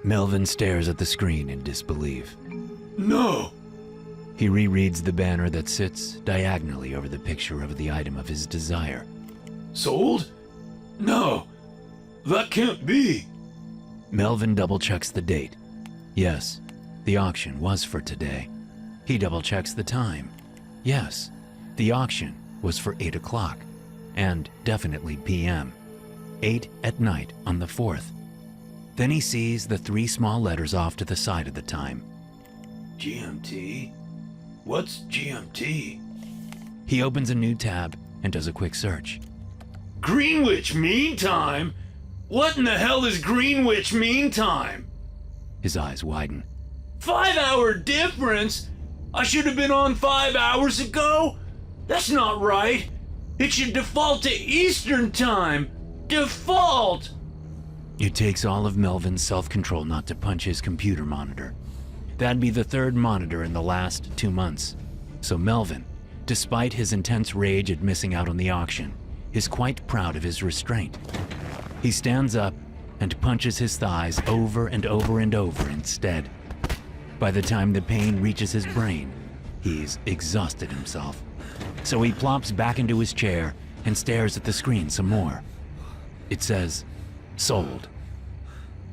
Melvin stares at the screen in disbelief. No! He rereads the banner that sits diagonally over the picture of the item of his desire. Sold? No, that can't be. Melvin double-checks the date. Yes, the auction was for today. He double-checks the time. Yes, the auction was for 8 o'clock, and definitely p.m. 8 at night on the 4th. Then he sees the 3 small letters off to the side of the time. GMT? What's GMT? He opens a new tab and does a quick search. Greenwich Mean Time? What in the hell is Greenwich Mean Time? His eyes widen. 5-hour difference? I should have been on 5 hours ago? That's not right. It should default to Eastern Time. Default! It takes all of Melvin's self-control not to punch his computer monitor. That'd be the 3rd monitor in the last 2 months. So Melvin, despite his intense rage at missing out on the auction, is quite proud of his restraint. He stands up and punches his thighs over and over and over instead. By the time the pain reaches his brain, he's exhausted himself. So he plops back into his chair and stares at the screen some more. It says, sold.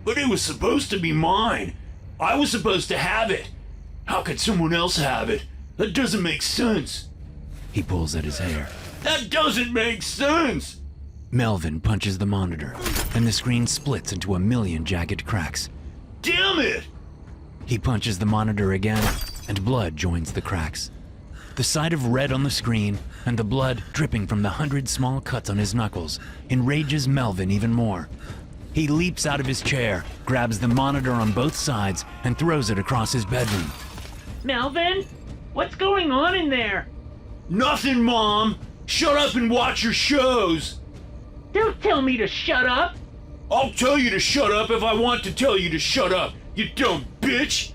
But it was supposed to be mine. I was supposed to have it. How could someone else have it? That doesn't make sense. He pulls at his hair. That doesn't make sense! Melvin punches the monitor, and the screen splits into a million jagged cracks. Damn it! He punches the monitor again, and blood joins the cracks. The sight of red on the screen and the blood dripping from the 100 small cuts on his knuckles enrages Melvin even more. He leaps out of his chair, grabs the monitor on both sides, and throws it across his bedroom. Melvin? What's going on in there? Nothing, Mom! Shut up and watch your shows! Don't tell me to shut up! I'll tell you to shut up if I want to tell you to shut up, you dumb bitch!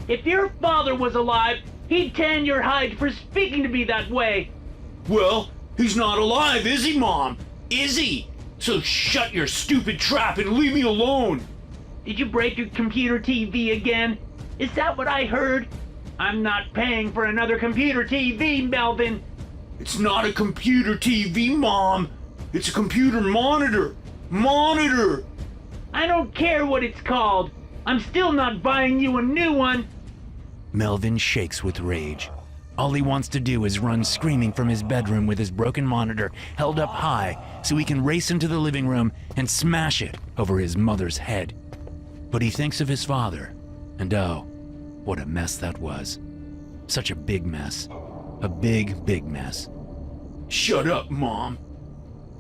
If your father was alive, he'd tan your hide for speaking to me that way. Well, he's not alive, is he, Mom? Is he? So shut your stupid trap and leave me alone! Did you break your computer TV again? Is that what I heard? I'm not paying for another computer TV, Melvin. It's not a computer TV, Mom. It's a computer monitor. Monitor! I don't care what it's called. I'm still not buying you a new one. Melvin shakes with rage. All he wants to do is run screaming from his bedroom with his broken monitor held up high so he can race into the living room and smash it over his mother's head. But he thinks of his father, and oh, what a mess that was. Such a big mess. A big, big mess. Shut up, Mom.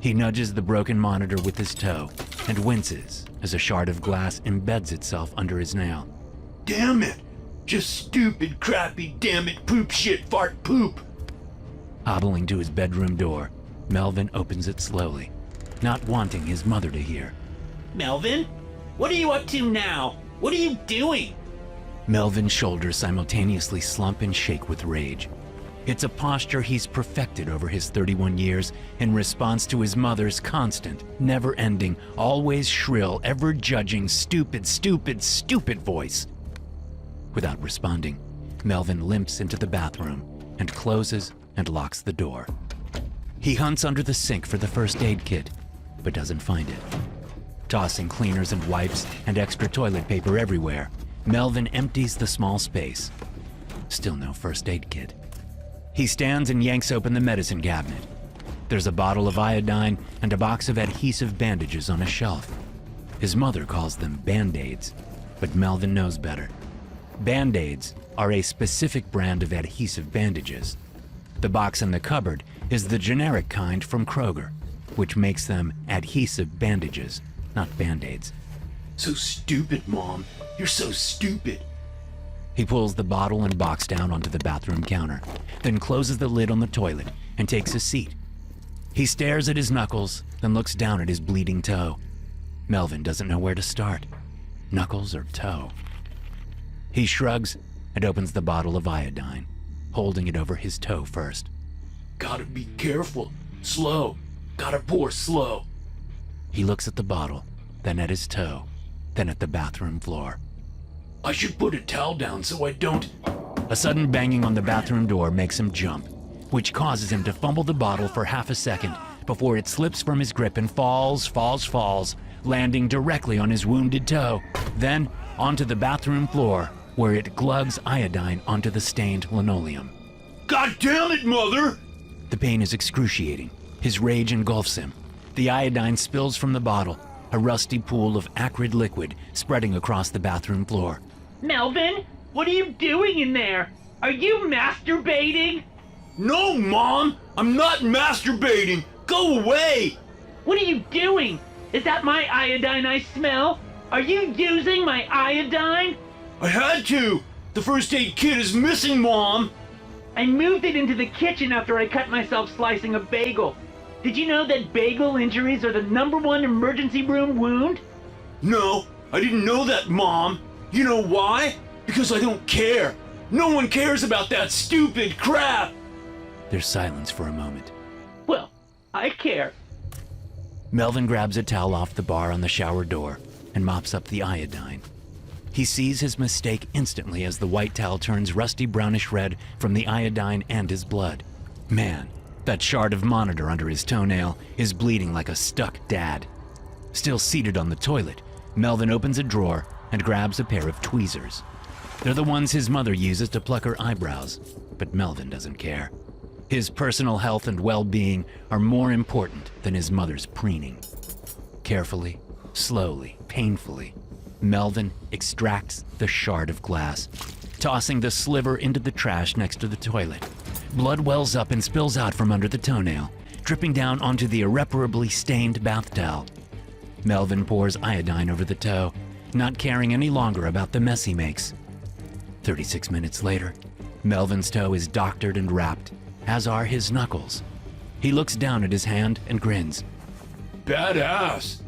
He nudges the broken monitor with his toe and winces as a shard of glass embeds itself under his nail. Damn it! Just stupid, crappy, damn it, poop shit, fart poop! Hobbling to his bedroom door, Melvin opens it slowly, not wanting his mother to hear. Melvin? What are you up to now? What are you doing? Melvin's shoulders simultaneously slump and shake with rage. It's a posture he's perfected over his 31 years in response to his mother's constant, never-ending, always shrill, ever-judging, stupid, stupid, stupid voice. Without responding, Melvin limps into the bathroom and closes and locks the door. He hunts under the sink for the first aid kit, but doesn't find it. Tossing cleaners and wipes and extra toilet paper everywhere, Melvin empties the small space. Still no first aid kit. He stands and yanks open the medicine cabinet. There's a bottle of iodine and a box of adhesive bandages on a shelf. His mother calls them Band-Aids, but Melvin knows better. Band-Aids are a specific brand of adhesive bandages. The box in the cupboard is the generic kind from Kroger, which makes them adhesive bandages, not Band-Aids. So stupid, Mom. You're so stupid. He pulls the bottle and box down onto the bathroom counter, then closes the lid on the toilet and takes a seat. He stares at his knuckles, then looks down at his bleeding toe. Melvin doesn't know where to start, knuckles or toe. He shrugs and opens the bottle of iodine, holding it over his toe first. Gotta be careful. Slow. Gotta pour slow. He looks at the bottle, then at his toe. then at the bathroom floor. I should put a towel down so I don't... A sudden banging on the bathroom door makes him jump, which causes him to fumble the bottle for half a second before it slips from his grip and falls, landing directly on his wounded toe, then onto the bathroom floor, where it glugs iodine onto the stained linoleum. God damn it, Mother! The pain is excruciating. His rage engulfs him. The iodine spills from the bottle, a rusty pool of acrid liquid spreading across the bathroom floor. Melvin, what are you doing in there? Are you masturbating? No, Mom! I'm not masturbating! Go away! What are you doing? Is that my iodine I smell? Are you using my iodine? I had to! The first aid kit is missing, Mom! I moved it into the kitchen after I cut myself slicing a bagel. Did you know that bagel injuries are the #1 emergency room wound? No, I didn't know that, Mom. You know why? Because I don't care. No one cares about that stupid crap! There's silence for a moment. Well, I care. Melvin grabs a towel off the bar on the shower door and mops up the iodine. He sees his mistake instantly as the white towel turns rusty brownish red from the iodine and his blood. Man, that shard of monitor under his toenail is bleeding like a stuck dad. Still seated on the toilet, Melvin opens a drawer and grabs a pair of tweezers. They're the ones his mother uses to pluck her eyebrows, but Melvin doesn't care. His personal health and well-being are more important than his mother's preening. Carefully, slowly, painfully, Melvin extracts the shard of glass, tossing the sliver into the trash next to the toilet. Blood wells up and spills out from under the toenail, dripping down onto the irreparably stained bath towel. Melvin pours iodine over the toe, not caring any longer about the mess he makes. 36 minutes later, Melvin's toe is doctored and wrapped, as are his knuckles. He looks down at his hand and grins. Badass!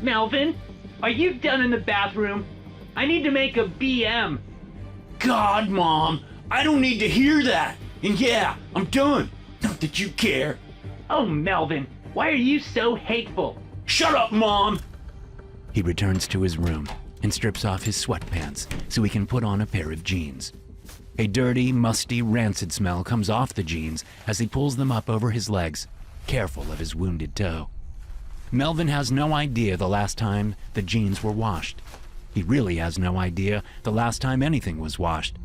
Melvin, are you done in the bathroom? I need to make a BM. God, Mom, I don't need to hear that. And yeah, I'm done. Not that you care. Oh, Melvin, why are you so hateful? Shut up, Mom! He returns to his room and strips off his sweatpants so he can put on a pair of jeans. A dirty, musty, rancid smell comes off the jeans as he pulls them up over his legs, careful of his wounded toe. Melvin has no idea the last time the jeans were washed. He really has no idea the last time anything was washed.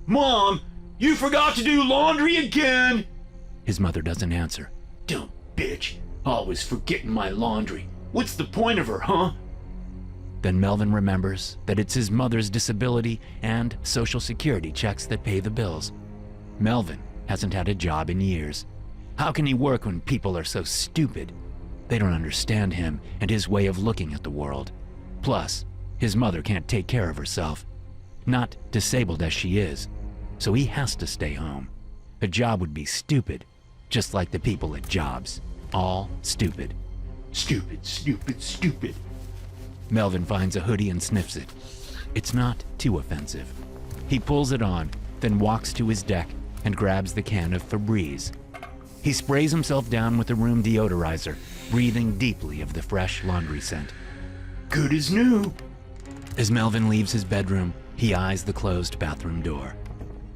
Mom, you forgot to do laundry again! His mother doesn't answer. Dumb bitch. Always forgetting my laundry. What's the point of her, huh? Then Melvin remembers that it's his mother's disability and Social Security checks that pay the bills. Melvin hasn't had a job in years. How can he work when people are so stupid? They don't understand him and his way of looking at the world. Plus, his mother can't take care of herself. Not disabled as she is. So he has to stay home. A job would be stupid, just like the people at jobs. All stupid. Stupid, stupid, stupid. Melvin finds a hoodie and sniffs it. It's not too offensive. He pulls it on, then walks to his deck and grabs the can of Febreze. He sprays himself down with a room deodorizer, breathing deeply of the fresh laundry scent. Good as new. As Melvin leaves his bedroom, he eyes the closed bathroom door.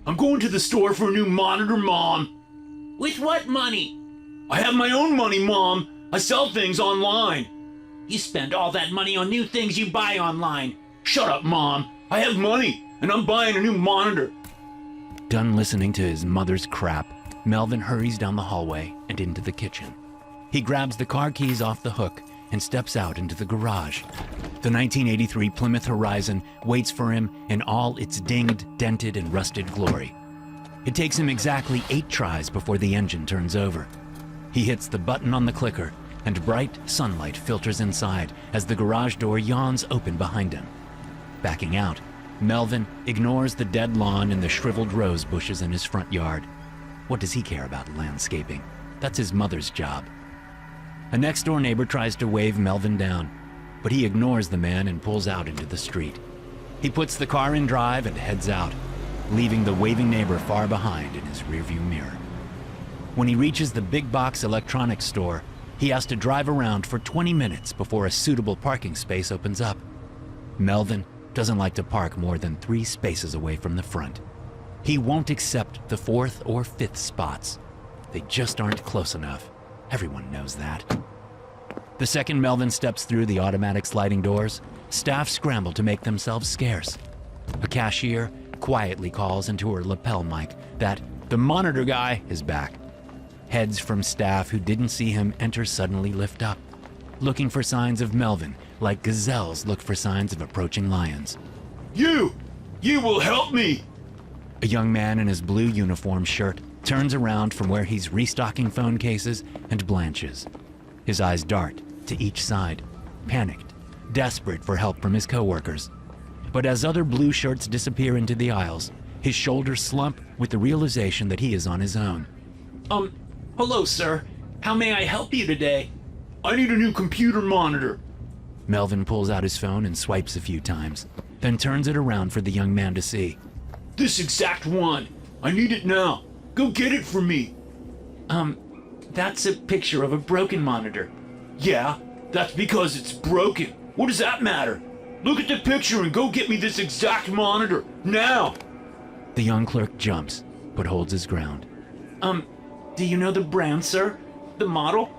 I'm going to the store for a new monitor, Mom. With what money? I have my own money, Mom. I sell things online. You spend all that money on new things you buy online. Shut up, Mom. I have money, and I'm buying a new monitor. Done listening to his mother's crap, Melvin hurries down the hallway and into the kitchen. He grabs the car keys off the hook and steps out into the garage. The 1983 Plymouth Horizon waits for him in all its dinged, dented, and rusted glory. It takes him exactly 8 tries before the engine turns over. He hits the button on the clicker, and bright sunlight filters inside as the garage door yawns open behind him. Backing out, Melvin ignores the dead lawn and the shriveled rose bushes in his front yard. What does he care about landscaping? That's his mother's job. A next-door neighbor tries to wave Melvin down, but he ignores the man and pulls out into the street. He puts the car in drive and heads out, leaving the waving neighbor far behind in his rearview mirror. When he reaches the big box electronics store, he has to drive around for 20 minutes before a suitable parking space opens up. Melvin doesn't like to park more than 3 spaces away from the front. He won't accept the 4th or 5th spots. They just aren't close enough. Everyone knows that. The second Melvin steps through the automatic sliding doors, staff scramble to make themselves scarce. A cashier quietly calls into her lapel mic that the monitor guy is back. Heads from staff who didn't see him enter suddenly lift up, looking for signs of Melvin like gazelles look for signs of approaching lions. You will help me. A young man in his blue uniform shirt turns around from where he's restocking phone cases and blanches. His eyes dart to each side, panicked, desperate for help from his coworkers. But as other blue shirts disappear into the aisles, his shoulders slump with the realization that he is on his own. Hello, sir. How may I help you today? I need a new computer monitor. Melvin pulls out his phone and swipes a few times, then turns it around for the young man to see. This exact one. I need it now. Go get it for me. That's a picture of a broken monitor. Yeah, that's because it's broken. What does that matter? Look at the picture and go get me this exact monitor. Now! The young clerk jumps, but holds his ground. Do you know the brand, sir? The model?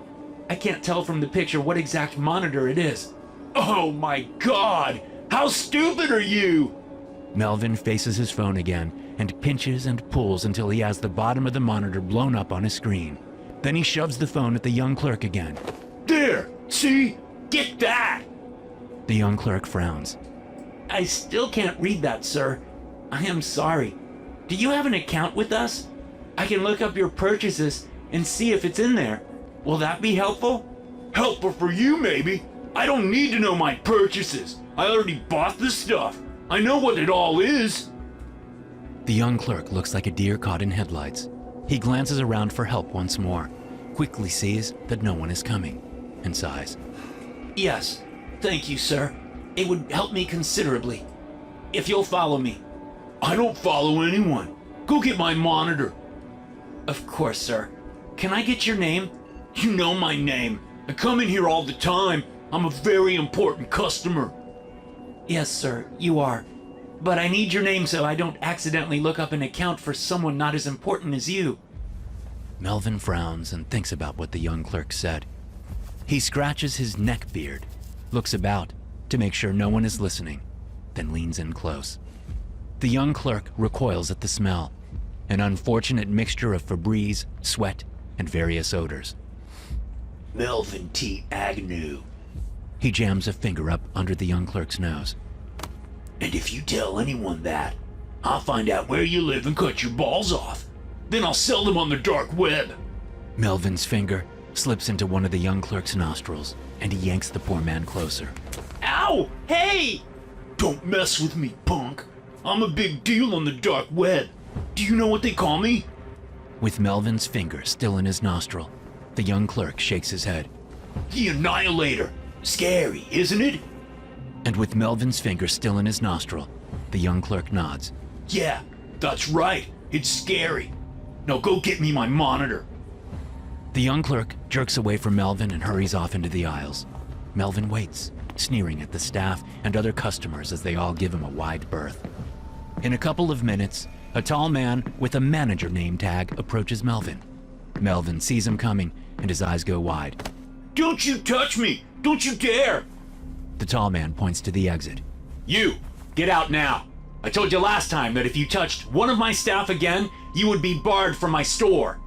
I can't tell from the picture what exact monitor it is. Oh my God! How stupid are you? Melvin faces his phone again and pinches and pulls until he has the bottom of the monitor blown up on his screen. Then he shoves the phone at the young clerk again. There! See? Get that! The young clerk frowns. I still can't read that, sir. I am sorry. Do you have an account with us? I can look up your purchases and see if it's in there. Will that be helpful? Helpful for you, maybe. I don't need to know my purchases. I already bought the stuff. I know what it all is. The young clerk looks like a deer caught in headlights. He glances around for help once more, quickly sees that no one is coming, and sighs. Yes, thank you, sir. It would help me considerably. If you'll follow me. I don't follow anyone. Go get my monitor. Of course, sir. Can I get your name? You know my name. I come in here all the time. I'm a very important customer. Yes, sir, you are. But I need your name so I don't accidentally look up an account for someone not as important as you. Melvin frowns and thinks about what the young clerk said. He scratches his neck beard, looks about to make sure no one is listening, then leans in close. The young clerk recoils at the smell, an unfortunate mixture of Febreze, sweat, and various odors. Melvin T. Agnew. He jams a finger up under the young clerk's nose. And if you tell anyone that, I'll find out where you live and cut your balls off. Then I'll sell them on the dark web. Melvin's finger slips into one of the young clerk's nostrils, and he yanks the poor man closer. Ow! Hey! Don't mess with me, punk. I'm a big deal on the dark web. Do you know what they call me? With Melvin's finger still in his nostril, the young clerk shakes his head. The Annihilator. Scary, isn't it? And with Melvin's finger still in his nostril, the young clerk nods. Yeah, that's right. It's scary. Now go get me my monitor. The young clerk jerks away from Melvin and hurries off into the aisles. Melvin waits, sneering at the staff and other customers as they all give him a wide berth. In a couple of minutes, a tall man with a manager name tag approaches Melvin. Melvin sees him coming and his eyes go wide. Don't you touch me! Don't you dare! The tall man points to the exit. You, get out now. I told you last time that if you touched one of my staff again, you would be barred from my store.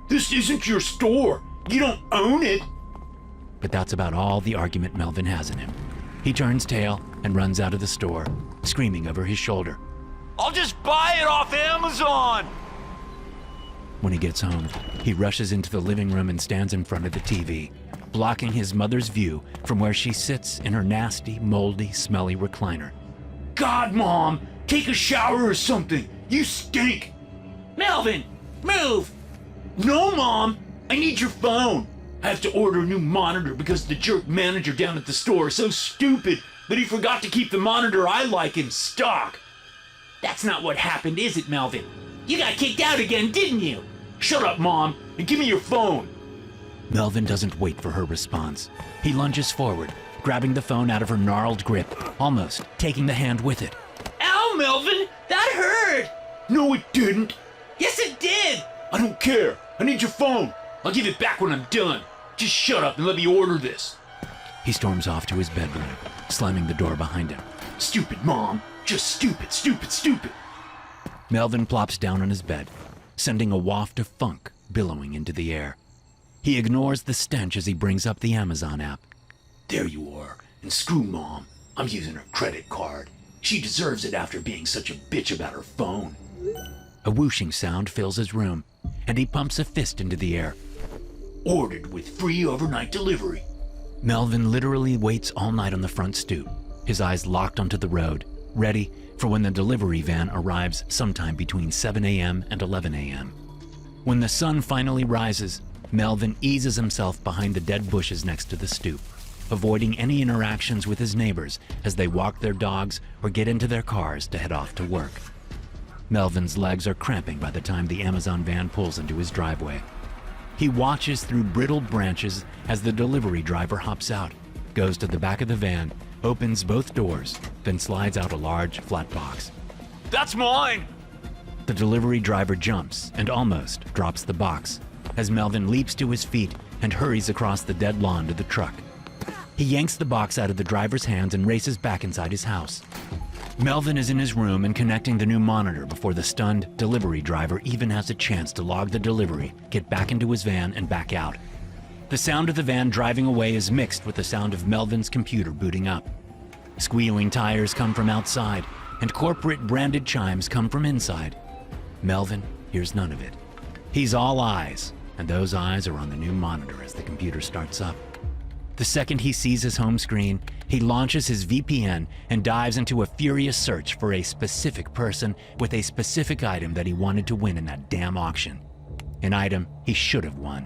This isn't your store. You don't own it. But that's about all the argument Melvin has in him. He turns tail and runs out of the store, screaming over his shoulder. I'll just buy it off Amazon! When he gets home, he rushes into the living room and stands in front of the TV, blocking his mother's view from where she sits in her nasty, moldy, smelly recliner. God, Mom! Take a shower or something! You stink! Melvin, move! No, Mom! I need your phone! I have to order a new monitor because the jerk manager down at the store is so stupid that he forgot to keep the monitor I like in stock. That's not what happened, is it, Melvin? You got kicked out again, didn't you? Shut up, Mom, and give me your phone. Melvin doesn't wait for her response. He lunges forward, grabbing the phone out of her gnarled grip, almost taking the hand with it. Ow, Melvin! That hurt! No, it didn't. Yes, it did! I don't care. I need your phone. I'll give it back when I'm done. Just shut up and let me order this. He storms off to his bedroom, slamming the door behind him. Stupid mom. Just stupid, stupid, stupid. Melvin plops down on his bed, sending a waft of funk billowing into the air. He ignores the stench as he brings up the Amazon app. There you are. And screw mom. I'm using her credit card. She deserves it after being such a bitch about her phone. A whooshing sound fills his room, and he pumps a fist into the air. Ordered with free overnight delivery. Melvin literally waits all night on the front stoop, his eyes locked onto the road, ready for when the delivery van arrives sometime between 7 a.m. and 11 a.m. When the sun finally rises, Melvin eases himself behind the dead bushes next to the stoop, avoiding any interactions with his neighbors as they walk their dogs or get into their cars to head off to work. Melvin's legs are cramping by the time the Amazon van pulls into his driveway. He watches through brittled branches as the delivery driver hops out, goes to the back of the van, opens both doors, then slides out a large, flat box. That's mine! The delivery driver jumps and almost drops the box as Melvin leaps to his feet and hurries across the dead lawn to the truck. He yanks the box out of the driver's hands and races back inside his house. Melvin is in his room and connecting the new monitor before the stunned delivery driver even has a chance to log the delivery, get back into his van, and back out. The sound of the van driving away is mixed with the sound of Melvin's computer booting up. Squealing tires come from outside, and corporate branded chimes come from inside. Melvin hears none of it. He's all eyes, and those eyes are on the new monitor as the computer starts up. The second he sees his home screen, he launches his VPN and dives into a furious search for a specific person with a specific item that he wanted to win in that damn auction. An item he should have won.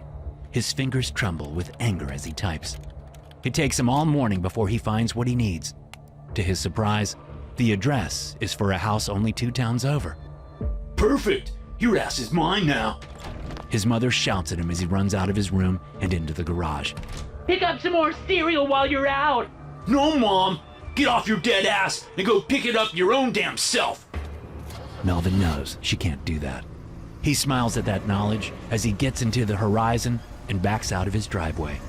His fingers tremble with anger as he types. It takes him all morning before he finds what he needs. To his surprise, the address is for a house only 2 towns over. Perfect! Your ass is mine now. His mother shouts at him as he runs out of his room and into the garage. Pick up some more cereal while you're out. No, Mom! Get off your dead ass and go pick it up your own damn self! Melvin knows she can't do that. He smiles at that knowledge as he gets into the horizon and backs out of his driveway.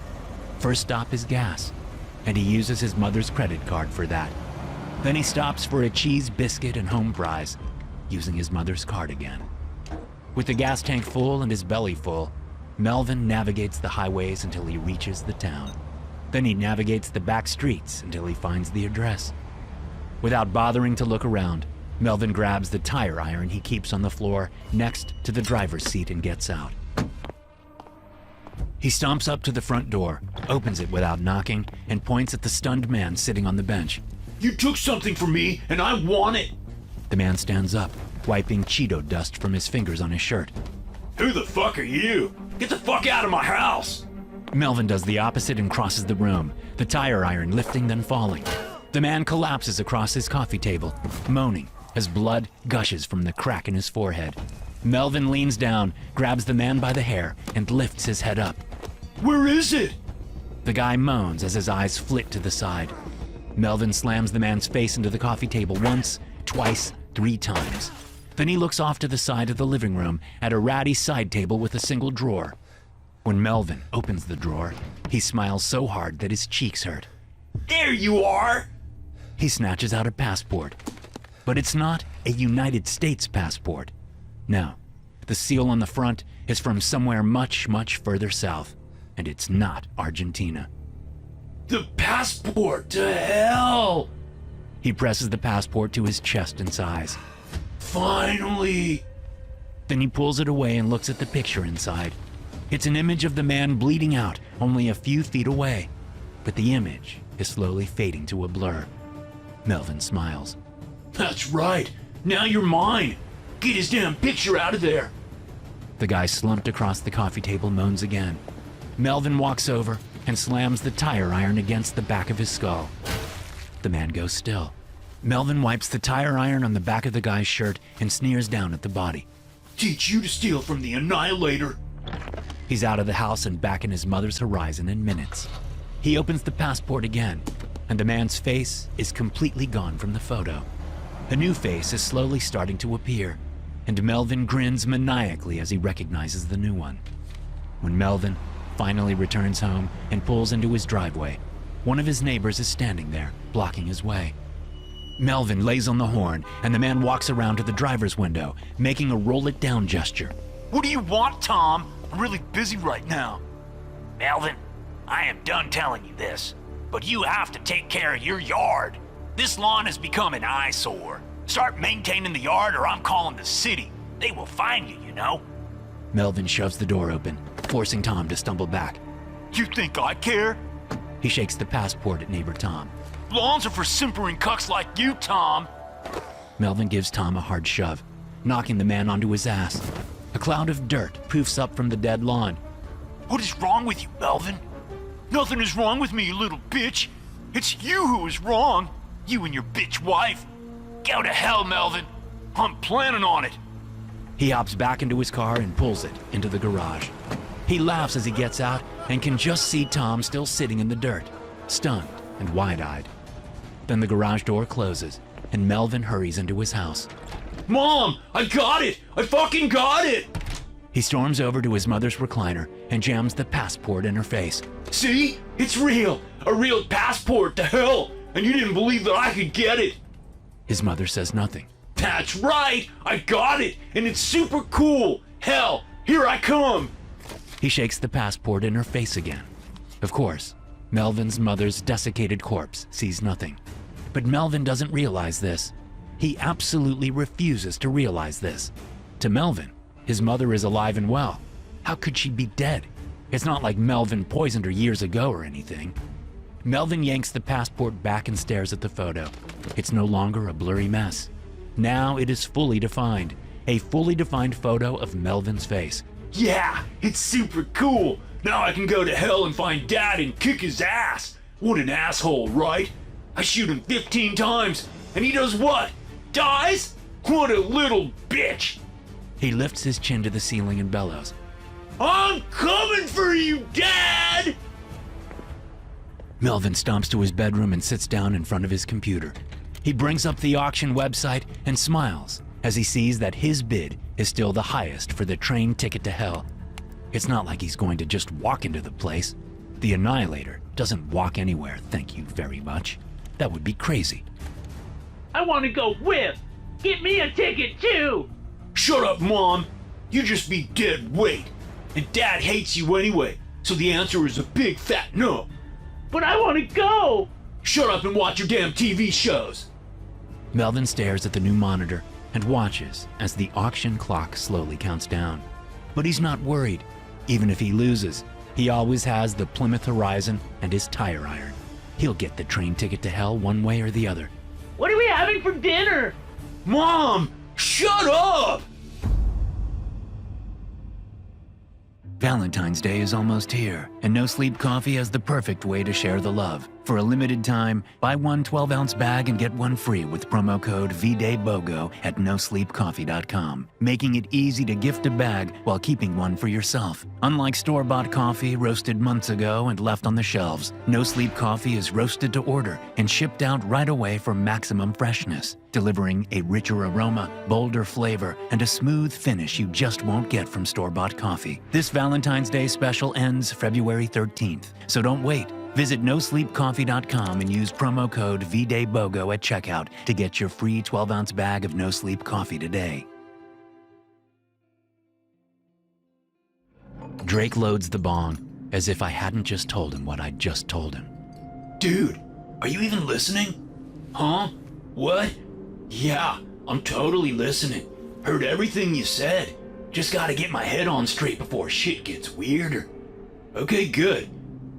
First stop is gas, and he uses his mother's credit card for that. Then he stops for a cheese biscuit and home fries, using his mother's card again. With the gas tank full and his belly full, Melvin navigates the highways until he reaches the town. Then he navigates the back streets until he finds the address. Without bothering to look around, Melvin grabs the tire iron he keeps on the floor next to the driver's seat and gets out. He stomps up to the front door, opens it without knocking, and points at the stunned man sitting on the bench. You took something from me, and I want it! The man stands up, wiping Cheeto dust from his fingers on his shirt. Who the fuck are you? Get the fuck out of my house! Melvin does the opposite and crosses the room, the tire iron lifting then falling. The man collapses across his coffee table, moaning as blood gushes from the crack in his forehead. Melvin leans down, grabs the man by the hair, and lifts his head up. Where is it? The guy moans as his eyes flit to the side. Melvin slams the man's face into the coffee table once, twice, 3 times. Then he looks off to the side of the living room at a ratty side table with a single drawer. When Melvin opens the drawer, he smiles so hard that his cheeks hurt. There you are! He snatches out a passport. But it's not a United States passport. No, the seal on the front is from somewhere much, much further south, and it's not Argentina. The passport, to hell! He presses the passport to his chest and sighs. Finally! Then he pulls it away and looks at the picture inside. It's an image of the man bleeding out only a few feet away, but the image is slowly fading to a blur. Melvin smiles. That's right. Now you're mine. Get his damn picture out of there. The guy slumped across the coffee table moans again. Melvin walks over and slams the tire iron against the back of his skull. The man goes still. Melvin wipes the tire iron on the back of the guy's shirt and sneers down at the body. Teach you to steal from the Annihilator. He's out of the house and back in his mother's horizon in minutes. He opens the passport again, and the man's face is completely gone from the photo. A new face is slowly starting to appear, and Melvin grins maniacally as he recognizes the new one. When Melvin finally returns home and pulls into his driveway, one of his neighbors is standing there, blocking his way. Melvin lays on the horn, and the man walks around to the driver's window, making a roll-it-down gesture. What do you want, Tom? I'm really busy right now. Melvin, I am done telling you this, but you have to take care of your yard. This lawn has become an eyesore. Start maintaining the yard or I'm calling the city. They will find you, you know. Melvin shoves the door open, forcing Tom to stumble back. You think I care? He shakes the passport at neighbor Tom. Lawns are for simpering cucks like you, Tom. Melvin gives Tom a hard shove, knocking the man onto his ass. A cloud of dirt poofs up from the dead lawn. What is wrong with you, Melvin? Nothing is wrong with me, you little bitch. It's you who is wrong. You and your bitch wife. Go to hell, Melvin. I'm planning on it. He hops back into his car and pulls it into the garage. He laughs as he gets out and can just see Tom still sitting in the dirt, stunned and wide-eyed. Then the garage door closes, and Melvin hurries into his house. Mom, I got it! I fucking got it! He storms over to his mother's recliner and jams the passport in her face. See? It's real! A real passport to hell! And you didn't believe that I could get it! His mother says nothing. That's right! I got it! And it's super cool! Hell, here I come! He shakes the passport in her face again. Of course, Melvin's mother's desiccated corpse sees nothing. But Melvin doesn't realize this. He absolutely refuses to realize this. To Melvin, his mother is alive and well. How could she be dead? It's not like Melvin poisoned her years ago or anything. Melvin yanks the passport back and stares at the photo. It's no longer a blurry mess. Now it is fully defined. A fully defined photo of Melvin's face. Yeah, it's super cool! Now I can go to hell and find Dad and kick his ass! What an asshole, right? I shoot him 15 times, and he does what? Dies? What a little bitch! He lifts his chin to the ceiling and bellows. I'm coming for you, Dad! Melvin stomps to his bedroom and sits down in front of his computer. He brings up the auction website and smiles as he sees that his bid is still the highest for the train ticket to hell. It's not like he's going to just walk into the place. The Annihilator doesn't walk anywhere, thank you very much. That would be crazy. I want to go with. Get me a ticket too. Shut up, Mom! You just be dead weight. And Dad hates you anyway, so the answer is a big fat no. But I want to go. Shut up and watch your damn TV shows. Melvin stares at the new monitor and watches as the auction clock slowly counts down. But he's not worried. Even if he loses, he always has the Plymouth Horizon and his tire iron. He'll get the train ticket to hell one way or the other. What are we having for dinner? Mom, shut up! Valentine's Day is almost here, and No Sleep Coffee has the perfect way to share the love. For a limited time, buy one 12-ounce bag and get one free with promo code VDayBOGO at nosleepcoffee.com, making it easy to gift a bag while keeping one for yourself. Unlike store-bought coffee roasted months ago and left on the shelves, No Sleep Coffee is roasted to order and shipped out right away for maximum freshness, delivering a richer aroma, bolder flavor, and a smooth finish you just won't get from store-bought coffee. This Valentine's Day special ends February 13th, so don't wait. Visit nosleepcoffee.com and use promo code VDayBOGO at checkout to get your free 12-ounce bag of No Sleep Coffee today. Drake loads the bong as if I hadn't just told him what I'd just told him. Dude, are you even listening? Huh? What? Yeah, I'm totally listening. Heard everything you said. Just gotta get my head on straight before shit gets weirder. Okay, good.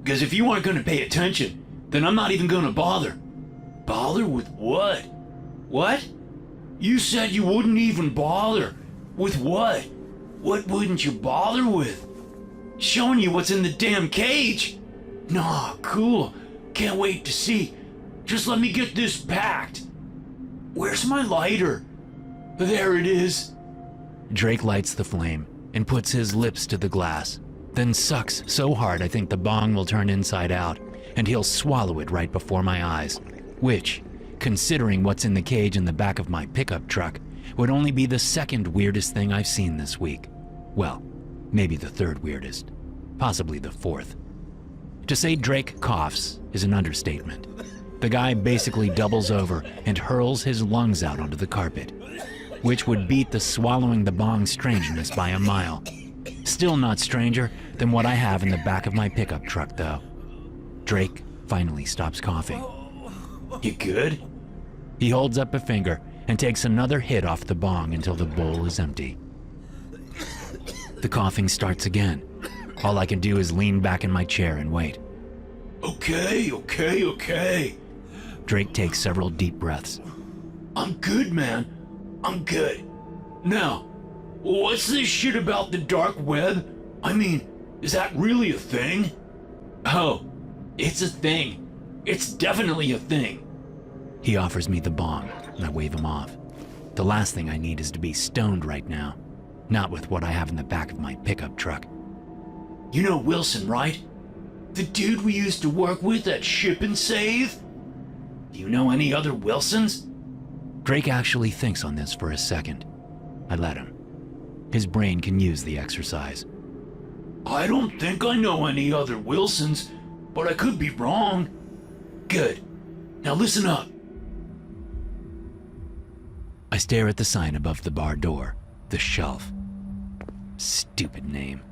Because if you aren't gonna pay attention, then I'm not even gonna bother. Bother with what? What? You said you wouldn't even bother. With what? What wouldn't you bother with? Showing you what's in the damn cage? Nah, cool. Can't wait to see. Just let me get this packed. Where's my lighter? There it is. Drake lights the flame and puts his lips to the glass, then sucks so hard I think the bong will turn inside out. and he'll swallow it right before my eyes, which, considering what's in the cage in the back of my pickup truck, would only be the second weirdest thing I've seen this week. Well, maybe the third weirdest, possibly the fourth. To say Drake coughs is an understatement. The guy basically doubles over and hurls his lungs out onto the carpet, which would beat the swallowing the bong strangeness by a mile. Still not stranger than what I have in the back of my pickup truck, though. Drake finally stops coughing. You good? He holds up a finger and takes another hit off the bong until the bowl is empty. The coughing starts again. All I can do is lean back in my chair and wait. Okay. Drake takes several deep breaths. I'm good, man. I'm good. Now, what's this shit about the dark web? I mean, is that really a thing? Oh, it's a thing. It's definitely a thing. He offers me the bong, and I wave him off. The last thing I need is to be stoned right now, not with what I have in the back of my pickup truck. You know Wilson, right? The dude we used to work with at Ship and Save? Do you know any other Wilsons? Drake actually thinks on this for a second. I let him. His brain can use the exercise. I don't think I know any other Wilsons, but I could be wrong. Good. Now listen up. I stare at the sign above the bar door, the Shelf. Stupid name.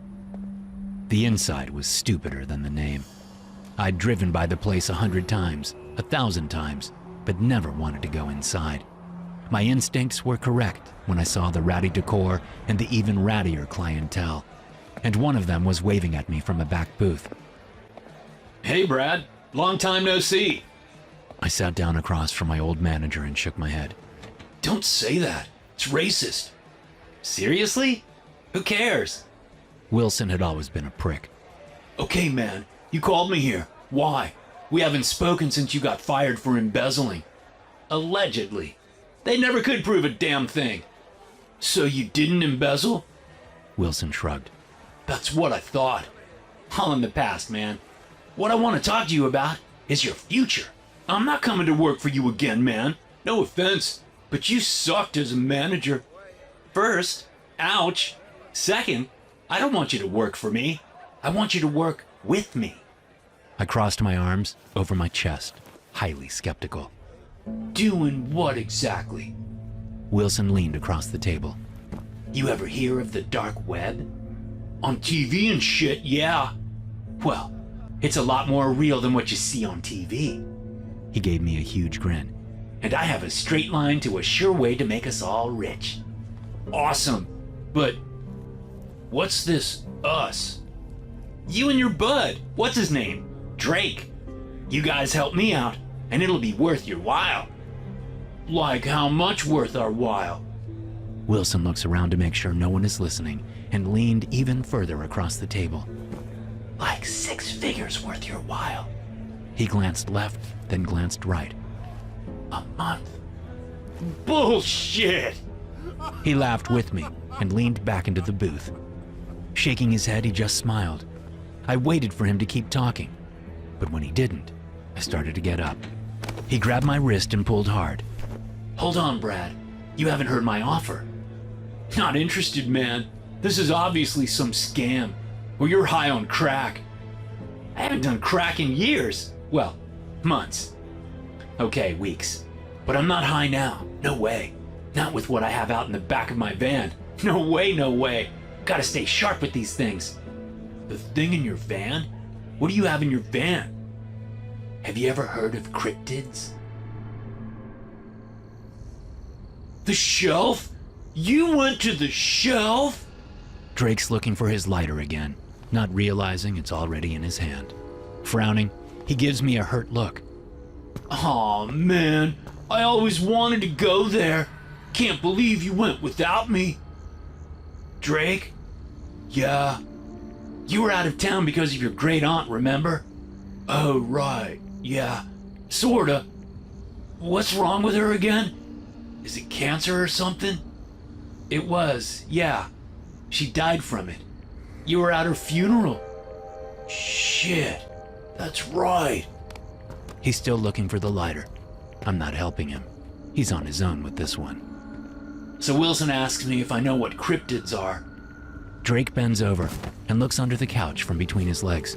The inside was stupider than the name. I'd driven by the place 100 times, 1,000 times, but never wanted to go inside. My instincts were correct when I saw the ratty decor and the even rattier clientele, and one of them was waving at me from a back booth. Hey, Brad. Long time no see. I sat down across from my old manager and shook my head. Don't say that. It's racist. Seriously? Who cares? Wilson had always been a prick. Okay, man. You called me here. Why? We haven't spoken since you got fired for embezzling. Allegedly. They never could prove a damn thing. So you didn't embezzle? Wilson shrugged. That's what I thought. All in the past, man. What I want to talk to you about is your future. I'm not coming to work for you again, man. No offense, but you sucked as a manager. First, ouch. Second, I don't want you to work for me. I want you to work with me. I crossed my arms over my chest, highly skeptical. Doing what exactly? Wilson leaned across the table. You ever hear of the dark web? On TV and shit, yeah. Well, it's a lot more real than what you see on TV. He gave me a huge grin. And I have a straight line to a sure way to make us all rich. Awesome. But what's this us? You and your bud. What's his name? Drake. You guys help me out, and it'll be worth your while. Like how much worth our while? Wilson looks around to make sure no one is listening and leaned even further across the table. Like 6 figures worth your while. He glanced left, then glanced right. A month. Bullshit! He laughed with me and leaned back into the booth. Shaking his head, he just smiled. I waited for him to keep talking, but when he didn't, I started to get up. He grabbed my wrist and pulled hard. Hold on, Brad. You haven't heard my offer. Not interested, man. This is obviously some scam. Or you're high on crack. I haven't done crack in years. Well, months. Okay, weeks. But I'm not high now. No way. Not with what I have out in the back of my van. No way, no way. Gotta stay sharp with these things. The thing in your van? What do you have in your van? Have you ever heard of cryptids? The Shelf? You went to the Shelf? Drake's looking for his lighter again, not realizing it's already in his hand. Frowning, he gives me a hurt look. Aw, man. I always wanted to go there. Can't believe you went without me. Drake? Yeah. You were out of town because of your great aunt, remember? Oh, right. Yeah. Sorta. What's wrong with her again? Is it cancer or something? It was, yeah. She died from it. You were at her funeral. Shit. That's right. He's still looking for the lighter. I'm not helping him. He's on his own with this one. So Wilson asks me if I know what cryptids are. Drake bends over and looks under the couch from between his legs.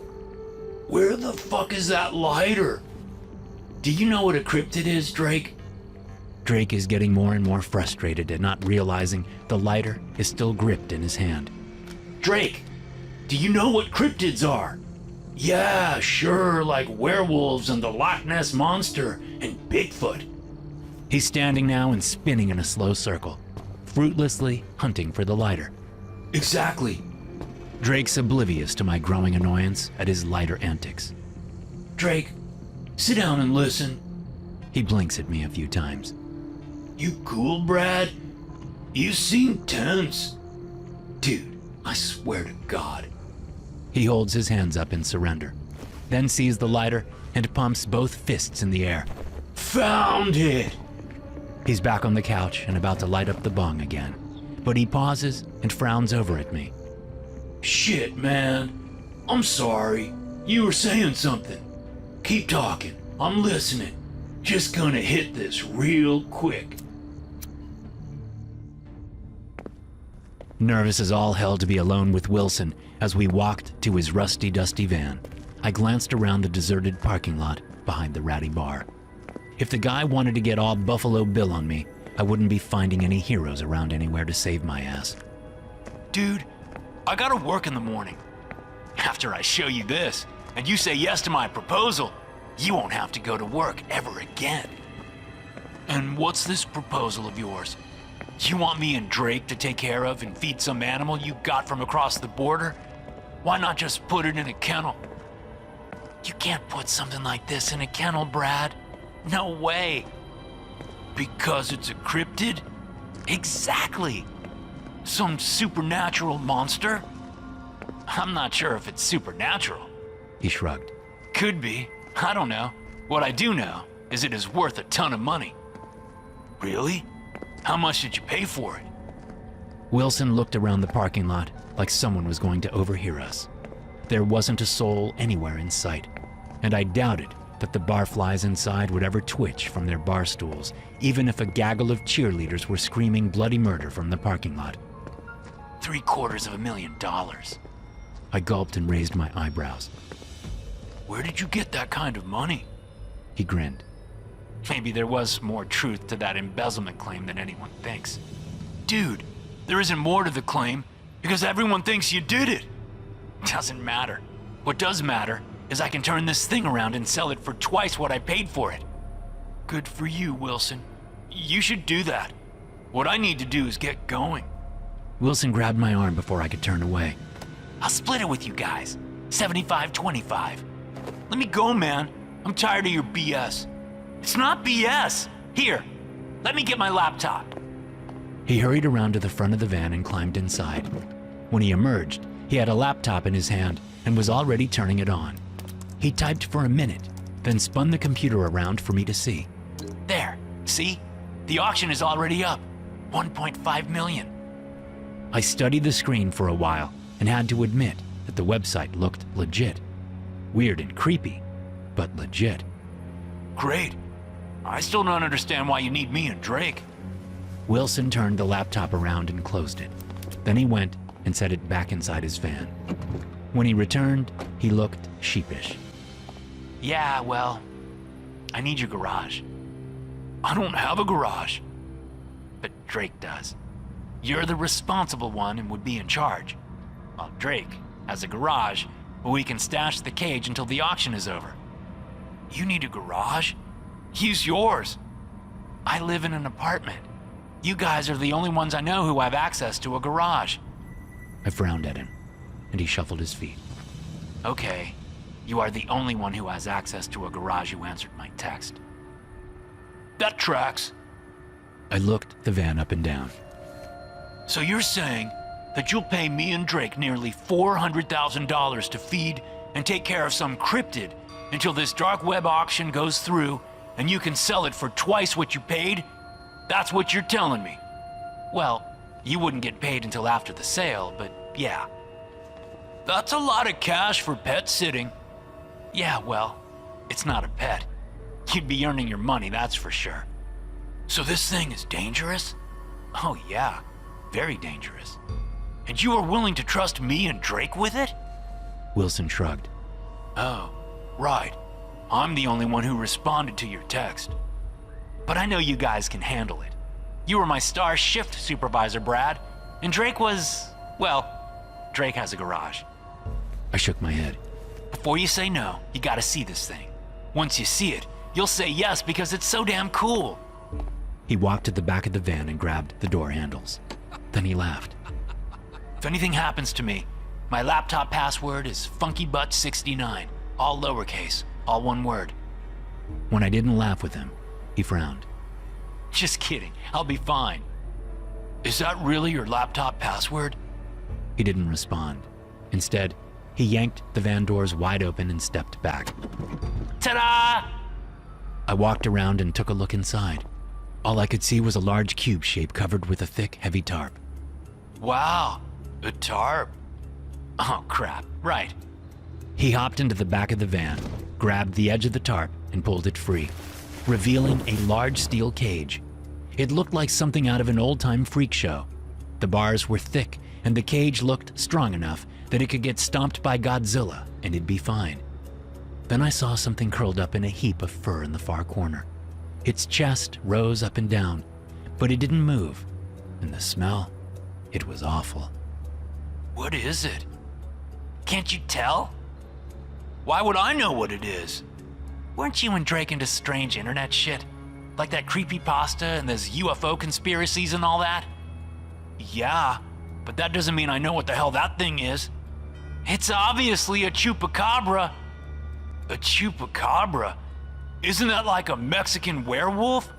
Where the fuck is that lighter? Do you know what a cryptid is, Drake? Drake is getting more and more frustrated at not realizing the lighter is still gripped in his hand. Drake, do you know what cryptids are? Yeah, sure, like werewolves and the Loch Ness Monster and Bigfoot. He's standing now and spinning in a slow circle, fruitlessly hunting for the lighter. Exactly. Drake's oblivious to my growing annoyance at his lighter antics. Drake, sit down and listen. He blinks at me a few times. You cool, Brad? You seem tense. Dude, I swear to God. He holds his hands up in surrender, then sees the lighter and pumps both fists in the air. Found it! He's back on the couch and about to light up the bong again, but he pauses and frowns over at me. Shit, man. I'm sorry. You were saying something. Keep talking. I'm listening. Just gonna hit this real quick. Nervous as all hell to be alone with Wilson as we walked to his rusty, dusty van, I glanced around the deserted parking lot behind the ratty bar. If the guy wanted to get all Buffalo Bill on me, I wouldn't be finding any heroes around anywhere to save my ass. Dude, I gotta work in the morning. After I show you this, and you say yes to my proposal, you won't have to go to work ever again. And what's this proposal of yours? You want me and Drake to take care of and feed some animal you got from across the border? Why not just put it in a kennel? You can't put something like this in a kennel, Brad. No way. Because it's a cryptid? Exactly. Some supernatural monster? I'm not sure if it's supernatural. He shrugged. Could be. I don't know. What I do know is it is worth a ton of money. Really? How much did you pay for it? Wilson looked around the parking lot like someone was going to overhear us. There wasn't a soul anywhere in sight, and I doubted that the barflies inside would ever twitch from their bar stools, even if a gaggle of cheerleaders were screaming bloody murder from the parking lot. $750,000. I gulped and raised my eyebrows. Where did you get that kind of money? He grinned. Maybe there was more truth to that embezzlement claim than anyone thinks. Dude, there isn't more to the claim because everyone thinks you did it. Doesn't matter. What does matter is I can turn this thing around and sell it for twice what I paid for it. Good for you, Wilson. You should do that. What I need to do is get going. Wilson grabbed my arm before I could turn away. I'll split it with you guys. 75-25. Let me go, man. I'm tired of your BS. It's not BS. Here, let me get my laptop. He hurried around to the front of the van and climbed inside. When he emerged, he had a laptop in his hand and was already turning it on. He typed for a minute, then spun the computer around for me to see. There, see? The auction is already up. 1.5 million. I studied the screen for a while and had to admit that the website looked legit. Weird and creepy, but legit. Great. I still don't understand why you need me and Drake. Wilson turned the laptop around and closed it. Then he went and set it back inside his van. When he returned, he looked sheepish. Yeah, well, I need your garage. I don't have a garage. But Drake does. You're the responsible one and would be in charge. While Drake has a garage where we can stash the cage until the auction is over. You need a garage? Use yours. I live in an apartment. You guys are the only ones I know who have access to a garage. I frowned at him, and he shuffled his feet. Okay, you are the only one who has access to a garage who answered my text. That tracks. I looked the van up and down. So you're saying that you'll pay me and Drake nearly $400,000 to feed and take care of some cryptid until this dark web auction goes through and you can sell it for twice what you paid? That's what you're telling me. Well, you wouldn't get paid until after the sale, but yeah. That's a lot of cash for pet sitting. Yeah, well, it's not a pet. You'd be earning your money, that's for sure. So this thing is dangerous? Oh yeah, very dangerous. And you are willing to trust me and Drake with it? Wilson shrugged. Oh, right. I'm the only one who responded to your text. But I know you guys can handle it. You were my star shift supervisor, Brad, and Drake was, well, Drake has a garage. I shook my head. Before you say no, you gotta see this thing. Once you see it, you'll say yes because it's so damn cool. He walked to the back of the van and grabbed the door handles. Then he laughed. If anything happens to me, my laptop password is FunkyButt69, all lowercase, all one word. When I didn't laugh with him, he frowned. Just kidding, I'll be fine. Is that really your laptop password? He didn't respond. Instead, he yanked the van doors wide open and stepped back. Ta-da! I walked around and took a look inside. All I could see was a large cube shape covered with a thick, heavy tarp. Wow, a tarp. Oh crap, right. He hopped into the back of the van, grabbed the edge of the tarp, and pulled it free, revealing a large steel cage. It looked like something out of an old-time freak show. The bars were thick, and the cage looked strong enough that it could get stomped by Godzilla and it'd be fine. Then I saw something curled up in a heap of fur in the far corner. Its chest rose up and down, but it didn't move. And the smell, it was awful. What is it? Can't you tell? Why would I know what it is? Weren't you and Drake into strange internet shit? Like that creepypasta and those UFO conspiracies and all that? Yeah, but that doesn't mean I know what the hell that thing is. It's obviously a chupacabra. A chupacabra? Isn't that like a Mexican werewolf?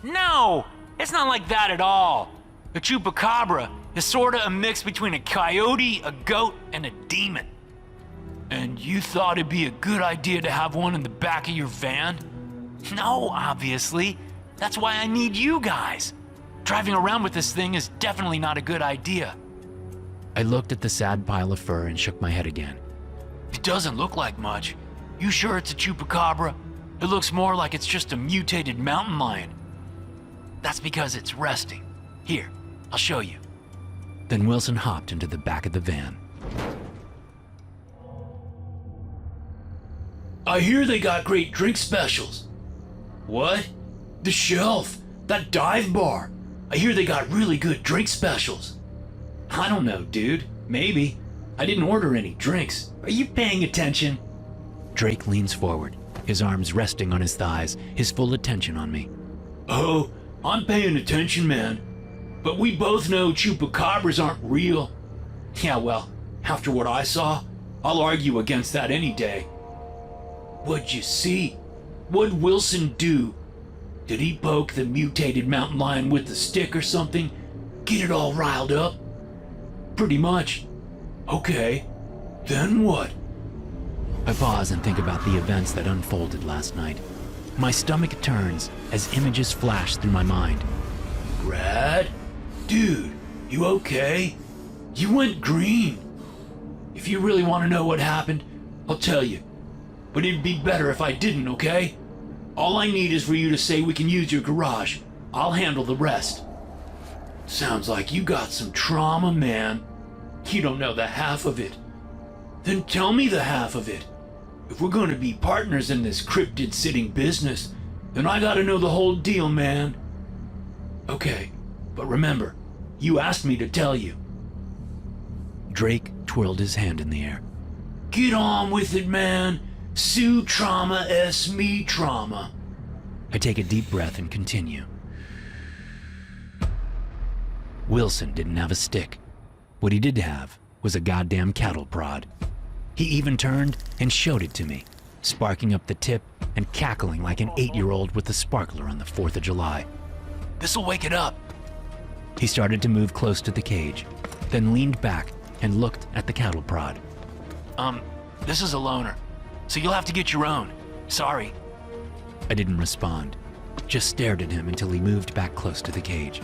No, it's not like that at all. A chupacabra is sorta a mix between a coyote, a goat, and a demon. And you thought it'd be a good idea to have one in the back of your van? No, obviously. That's why I need you guys. Driving around with this thing is definitely not a good idea. I looked at the sad pile of fur and shook my head again. It doesn't look like much. You sure it's a chupacabra? It looks more like it's just a mutated mountain lion. That's because it's resting. Here, I'll show you. Then Wilson hopped into the back of the van. I hear they got great drink specials. What? The Shelf, that dive bar. I hear they got really good drink specials. I don't know, dude. Maybe. I didn't order any drinks. Are you paying attention? Drake leans forward, his arms resting on his thighs, his full attention on me. Oh, I'm paying attention, man. But we both know chupacabras aren't real. Yeah, well, after what I saw, I'll argue against that any day. What'd you see? What'd Wilson do? Did he poke the mutated mountain lion with a stick or something? Get it all riled up? Pretty much. Okay, then what? I pause and think about the events that unfolded last night. My stomach turns as images flash through my mind. Brad? Dude, you okay? You went green. If you really want to know what happened, I'll tell you. But it'd be better if I didn't, okay? All I need is for you to say we can use your garage. I'll handle the rest. Sounds like you got some trauma, man. You don't know the half of it. Then tell me the half of it. If we're going to be partners in this cryptid-sitting business, then I gotta know the whole deal, man. Okay, but remember, you asked me to tell you. Drake twirled his hand in the air. Get on with it, man. Sue trauma es me trauma. I take a deep breath and continue. Wilson didn't have a stick. What he did have was a goddamn cattle prod. He even turned and showed it to me, sparking up the tip and cackling like an 8-year-old with a sparkler on the 4th of July. This'll wake it up. He started to move close to the cage, then leaned back and looked at the cattle prod. This is a loner, so you'll have to get your own. Sorry. I didn't respond, just stared at him until he moved back close to the cage.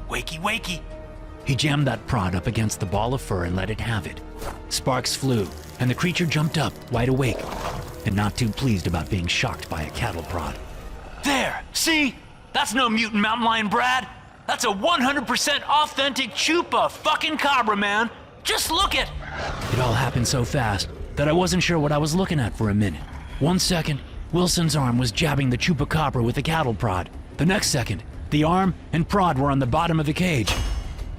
Wakey, wakey. He jammed that prod up against the ball of fur and let it have it. Sparks flew, and the creature jumped up, wide awake. and not too pleased about being shocked by a cattle prod. There, see? That's no mutant mountain lion, Brad. That's a 100% authentic Chupa fucking Cabra, man. Just look at... It all happened so fast that I wasn't sure what I was looking at for a minute. 1 second, Wilson's arm was jabbing the Chupacabra with a cattle prod. The next second, the arm and prod were on the bottom of the cage.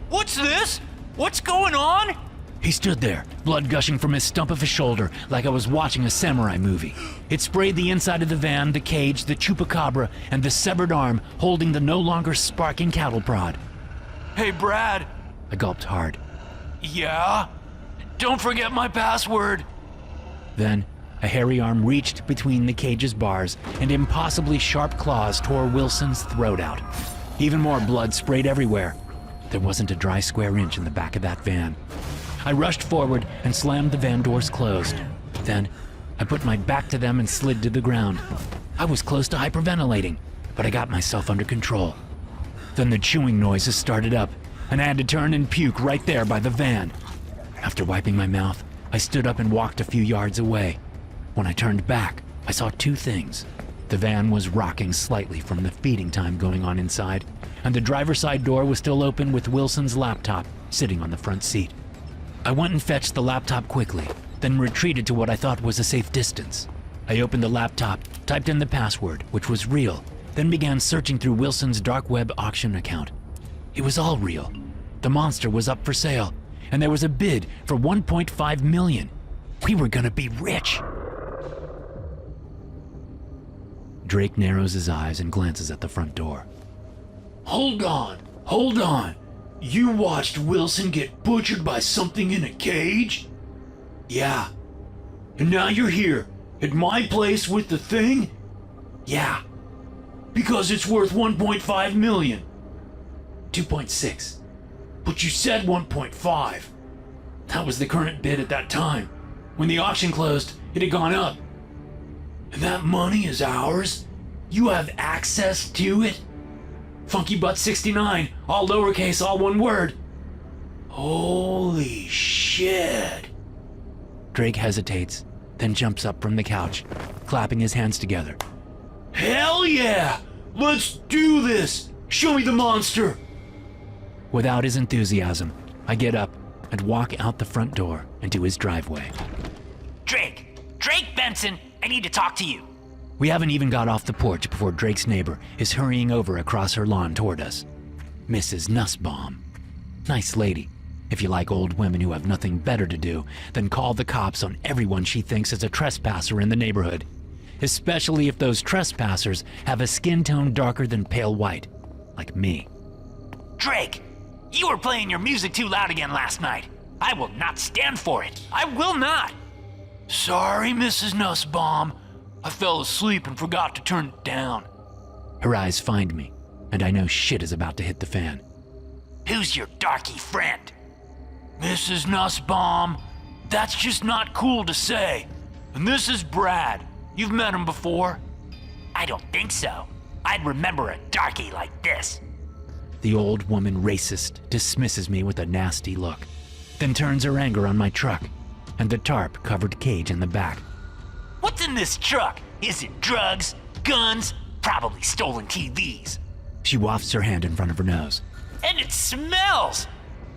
What's this? What's going on? He stood there, blood gushing from his stump of his shoulder like I was watching a samurai movie. It sprayed the inside of the van, the cage, the Chupacabra, and the severed arm holding the no longer sparking cattle prod. Hey, Brad. I gulped hard. Yeah? Don't forget my password. Then, a hairy arm reached between the cage's bars, and impossibly sharp claws tore Wilson's throat out. Even more blood sprayed everywhere. There wasn't a dry square inch in the back of that van. I rushed forward and slammed the van doors closed. Then, I put my back to them and slid to the ground. I was close to hyperventilating, but I got myself under control. Then the chewing noises started up, and I had to turn and puke right there by the van. After wiping my mouth, I stood up and walked a few yards away. When I turned back, I saw two things. The van was rocking slightly from the feeding time going on inside, and the driver's side door was still open with Wilson's laptop sitting on the front seat. I went and fetched the laptop quickly, then retreated to what I thought was a safe distance. I opened the laptop, typed in the password, which was real, then began searching through Wilson's dark web auction account. It was all real. The monster was up for sale, and there was a bid for 1.5 million. We were gonna be rich. Drake narrows his eyes and glances at the front door. Hold on. You watched Wilson get butchered by something in a cage? Yeah. And now you're here, at my place with the thing? Yeah. Because it's worth 1.5 million. 2.6. But you said 1.5. That was the current bid at that time. When the auction closed, it had gone up. And that money is ours? You have access to it? Funky Butt 69, all lowercase, all one word. Holy shit. Drake hesitates, then jumps up from the couch, clapping his hands together. Hell yeah! Let's do this! Show me the monster! Without his enthusiasm, I get up and walk out the front door into his driveway. Drake Benson, I need to talk to you. We haven't even got off the porch before Drake's neighbor is hurrying over across her lawn toward us. Mrs. Nussbaum. Nice lady, if you like old women who have nothing better to do than call the cops on everyone she thinks is a trespasser in the neighborhood. Especially if those trespassers have a skin tone darker than pale white, like me. Drake, you were playing your music too loud again last night. I will not stand for it. I will not. Sorry, Mrs. Nussbaum. I fell asleep and forgot to turn it down. Her eyes find me, and I know shit is about to hit the fan. Who's your darky friend? Mrs. Nussbaum, that's just not cool to say. And this is Brad. You've met him before? I don't think so. I'd remember a darky like this. The old woman racist dismisses me with a nasty look, then turns her anger on my truck and the tarp-covered cage in the back. What's in this truck? Is it drugs, guns, probably stolen TVs? She wafts her hand in front of her nose. And it smells!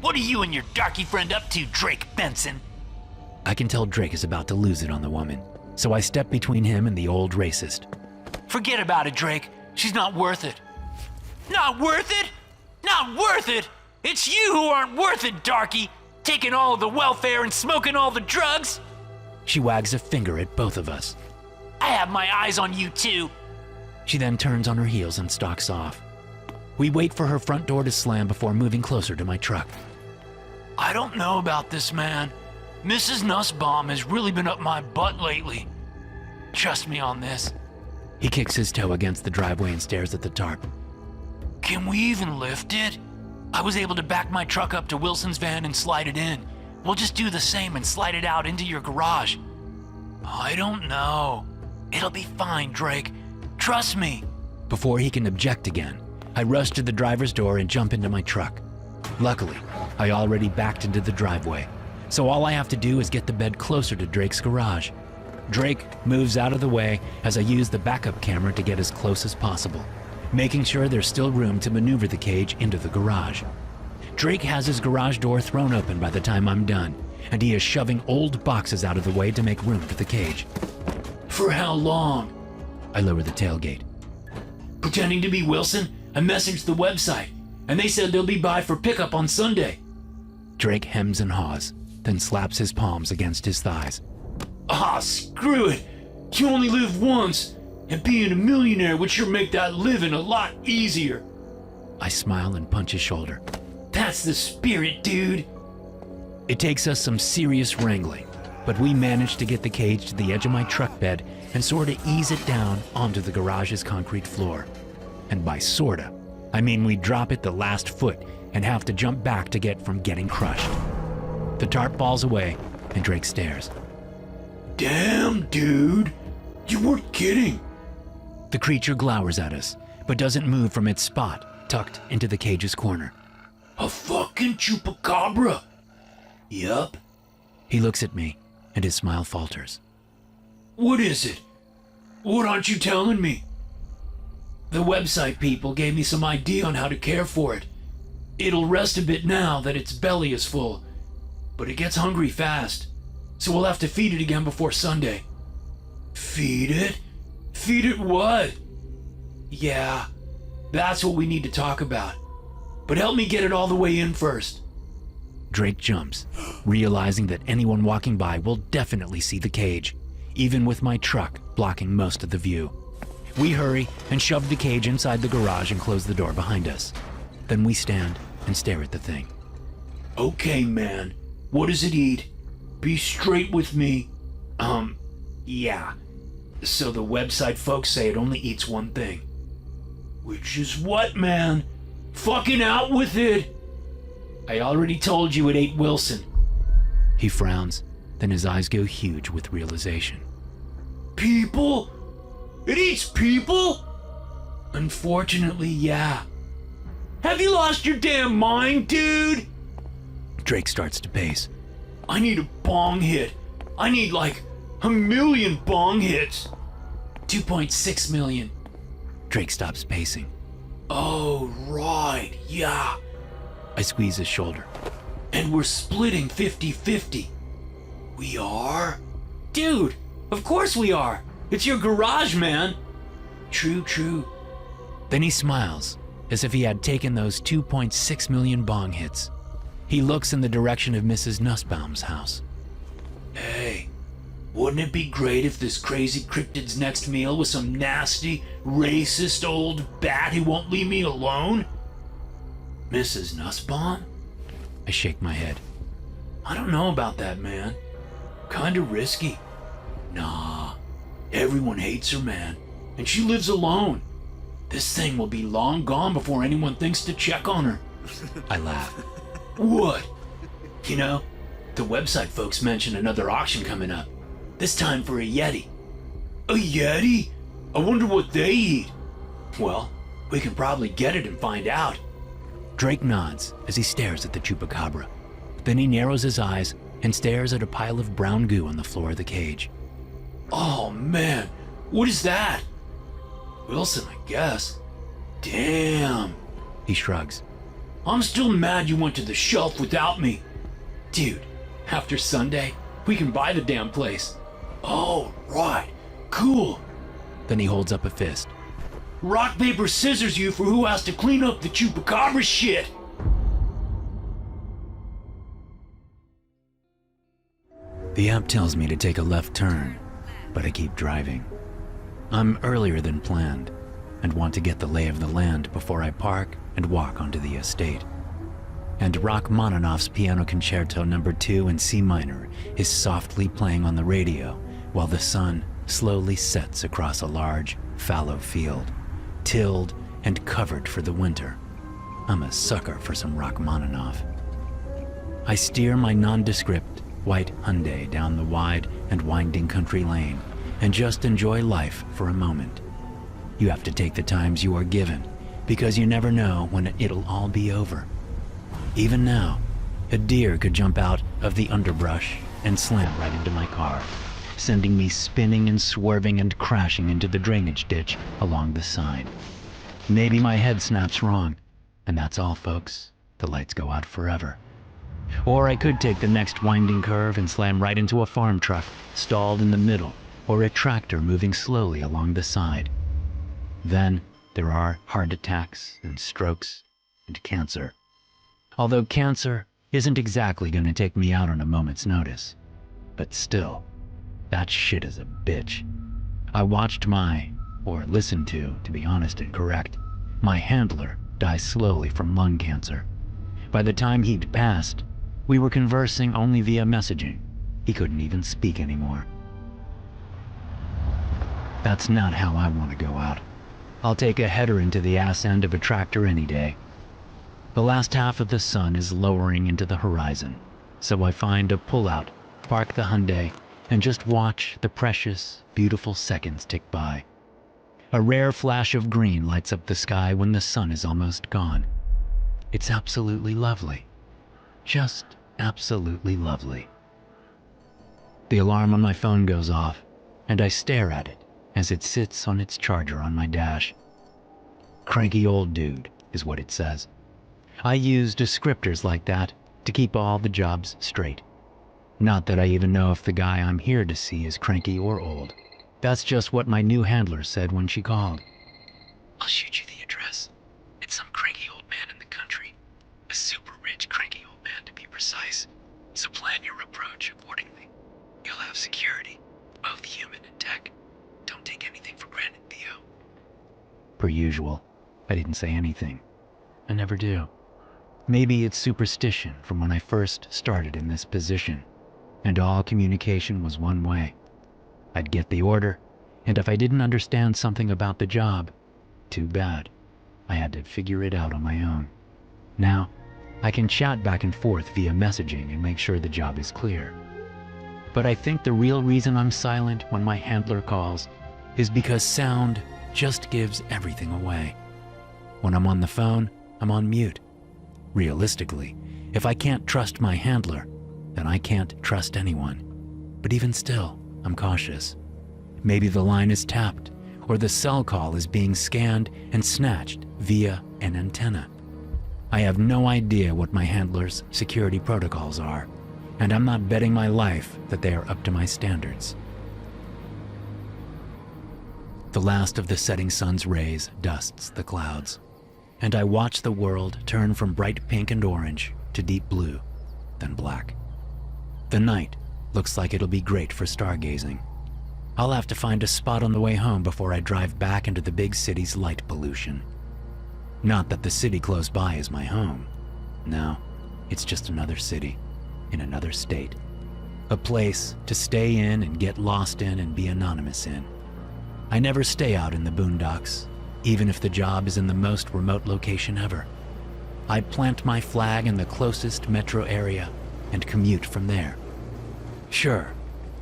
What are you and your darky friend up to, Drake Benson? I can tell Drake is about to lose it on the woman, so I step between him and the old racist. Forget about it, Drake. She's not worth it. Not worth it? Not worth it? It's you who aren't worth it, darky! Taking all of the welfare and smoking all the drugs? She wags a finger at both of us. I have my eyes on you too. She then turns on her heels and stalks off. We wait for her front door to slam before moving closer to my truck. I don't know about this, man. Mrs. Nussbaum has really been up my butt lately. Trust me on this. He kicks his toe against the driveway and stares at the tarp. Can we even lift it? I was able to back my truck up to Wilson's van and slide it in. We'll just do the same and slide it out into your garage. I don't know. It'll be fine, Drake. Trust me. Before he can object again, I rush to the driver's door and jump into my truck. Luckily, I already backed into the driveway, so all I have to do is get the bed closer to Drake's garage. Drake moves out of the way as I use the backup camera to get as close as possible, making sure there's still room to maneuver the cage into the garage. Drake has his garage door thrown open by the time I'm done, and he is shoving old boxes out of the way to make room for the cage. For how long? I lower the tailgate. Pretending to be Wilson, I messaged the website, and they said they'll be by for pickup on Sunday. Drake hems and haws, then slaps his palms against his thighs. Ah, screw it. You only live once, and being a millionaire would sure make that living a lot easier. I smile and punch his shoulder. That's the spirit, dude. It takes us some serious wrangling, but we manage to get the cage to the edge of my truck bed and sorta ease it down onto the garage's concrete floor. And by sorta, I mean we drop it the last foot and have to jump back to get from getting crushed. The tarp falls away and Drake stares. Damn, dude. You weren't kidding. The creature glowers at us, but doesn't move from its spot, tucked into the cage's corner. A fucking chupacabra. Yup. He looks at me, and his smile falters. What is it? What aren't you telling me? The website people gave me some idea on how to care for it. It'll rest a bit now that its belly is full, but it gets hungry fast, so we'll have to feed it again before Sunday. Feed it? Feed it what? Yeah, that's what we need to talk about. But help me get it all the way in first. Drake jumps, realizing that anyone walking by will definitely see the cage, even with my truck blocking most of the view. We hurry and shove the cage inside the garage and close the door behind us. Then we stand and stare at the thing. Okay, man. What does it eat? Be straight with me. Yeah. So the website folks say it only eats one thing. Which is what, man? Fucking out with it! I already told you it ate Wilson. He frowns, then his eyes go huge with realization. People? It eats people? Unfortunately, yeah. Have you lost your damn mind, dude? Drake starts to pace. I need a bong hit. I need like 1 million bong hits. 2.6 million. Drake stops pacing. Oh, right, yeah. I squeeze his shoulder. And we're splitting 50-50. We are? Dude, of course we are. It's your garage, man. True. Then he smiles, as if he had taken those 2.6 million bong hits. He looks in the direction of Mrs. Nussbaum's house. Hey, wouldn't it be great if this crazy cryptid's next meal was some nasty, racist old bat who won't leave me alone? Mrs. Nussbaum? I shake my head. I don't know about that, man. Kinda risky. Nah, everyone hates her, man, and she lives alone. This thing will be long gone before anyone thinks to check on her. I laugh. What? You know, the website folks mentioned another auction coming up. This time for a Yeti. A Yeti? I wonder what they eat. Well, we can probably get it and find out. Drake nods as he stares at the chupacabra. Then he narrows his eyes and stares at a pile of brown goo on the floor of the cage. Oh man, what is that? Wilson, I guess. Damn. He shrugs. I'm still mad you went to the shelf without me. Dude, after Sunday, we can buy the damn place. Oh, right. Cool. Then he holds up a fist. Rock, paper, scissors you for who has to clean up the chupacabra shit. The app tells me to take a left turn, but I keep driving. I'm earlier than planned and want to get the lay of the land before I park and walk onto the estate. And Rachmaninoff's Piano Concerto No. 2 in C minor is softly playing on the radio while the sun slowly sets across a large, fallow field, tilled and covered for the winter. I'm a sucker for some Rachmaninoff. I steer my nondescript white Hyundai down the wide and winding country lane and just enjoy life for a moment. You have to take the times you are given because you never know when it'll all be over. Even now, a deer could jump out of the underbrush and slam right into my car, sending me spinning and swerving and crashing into the drainage ditch along the side. Maybe my head snaps wrong, and that's all, folks. The lights go out forever. Or I could take the next winding curve and slam right into a farm truck stalled in the middle, or a tractor moving slowly along the side. Then there are heart attacks and strokes and cancer. Although cancer isn't exactly going to take me out on a moment's notice. But still, that shit is a bitch. I watched or listened to be honest and correct, my handler die slowly from lung cancer. By the time he'd passed, we were conversing only via messaging. He couldn't even speak anymore. That's not how I want to go out. I'll take a header into the ass end of a tractor any day. The last half of the sun is lowering into the horizon, so I find a pullout, park the Hyundai, and just watch the precious, beautiful seconds tick by. A rare flash of green lights up the sky when the sun is almost gone. It's absolutely lovely. Just absolutely lovely. The alarm on my phone goes off, and I stare at it as it sits on its charger on my dash. Cranky old dude is what it says. I use descriptors like that to keep all the jobs straight. Not that I even know if the guy I'm here to see is cranky or old. That's just what my new handler said when she called. I'll shoot you the address. It's some cranky old man in the country. A super rich cranky old man to be precise. So plan your approach accordingly. You'll have security, both human and tech. Don't take anything for granted, Theo. Per usual, I didn't say anything. I never do. Maybe it's superstition from when I first started in this position, and all communication was one way. I'd get the order, and if I didn't understand something about the job, too bad. I had to figure it out on my own. Now, I can chat back and forth via messaging and make sure the job is clear. But I think the real reason I'm silent when my handler calls is because sound just gives everything away. When I'm on the phone, I'm on mute. Realistically, if I can't trust my handler, then I can't trust anyone. But even still, I'm cautious. Maybe the line is tapped, or the cell call is being scanned and snatched via an antenna. I have no idea what my handler's security protocols are, and I'm not betting my life that they are up to my standards. The last of the setting sun's rays dusts the clouds, and I watch the world turn from bright pink and orange to deep blue, then black. The night looks like it'll be great for stargazing. I'll have to find a spot on the way home before I drive back into the big city's light pollution. Not that the city close by is my home. No, it's just another city in another state. A place to stay in and get lost in and be anonymous in. I never stay out in the boondocks, even if the job is in the most remote location ever. I plant my flag in the closest metro area and commute from there. Sure,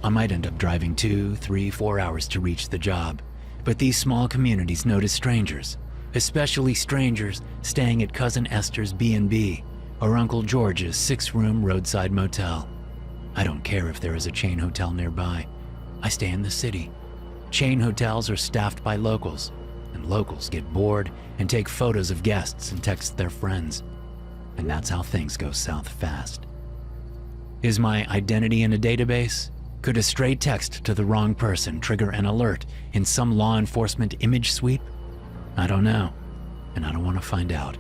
I might end up driving 2, 3, 4 hours to reach the job, but these small communities notice strangers, especially strangers staying at Cousin Esther's B&B or Uncle George's 6-room roadside motel. I don't care if there is a chain hotel nearby. I stay in the city. Chain hotels are staffed by locals, and locals get bored and take photos of guests and text their friends. And that's how things go south fast. Is my identity in a database? Could a stray text to the wrong person trigger an alert in some law enforcement image sweep? I don't know, and I don't want to find out.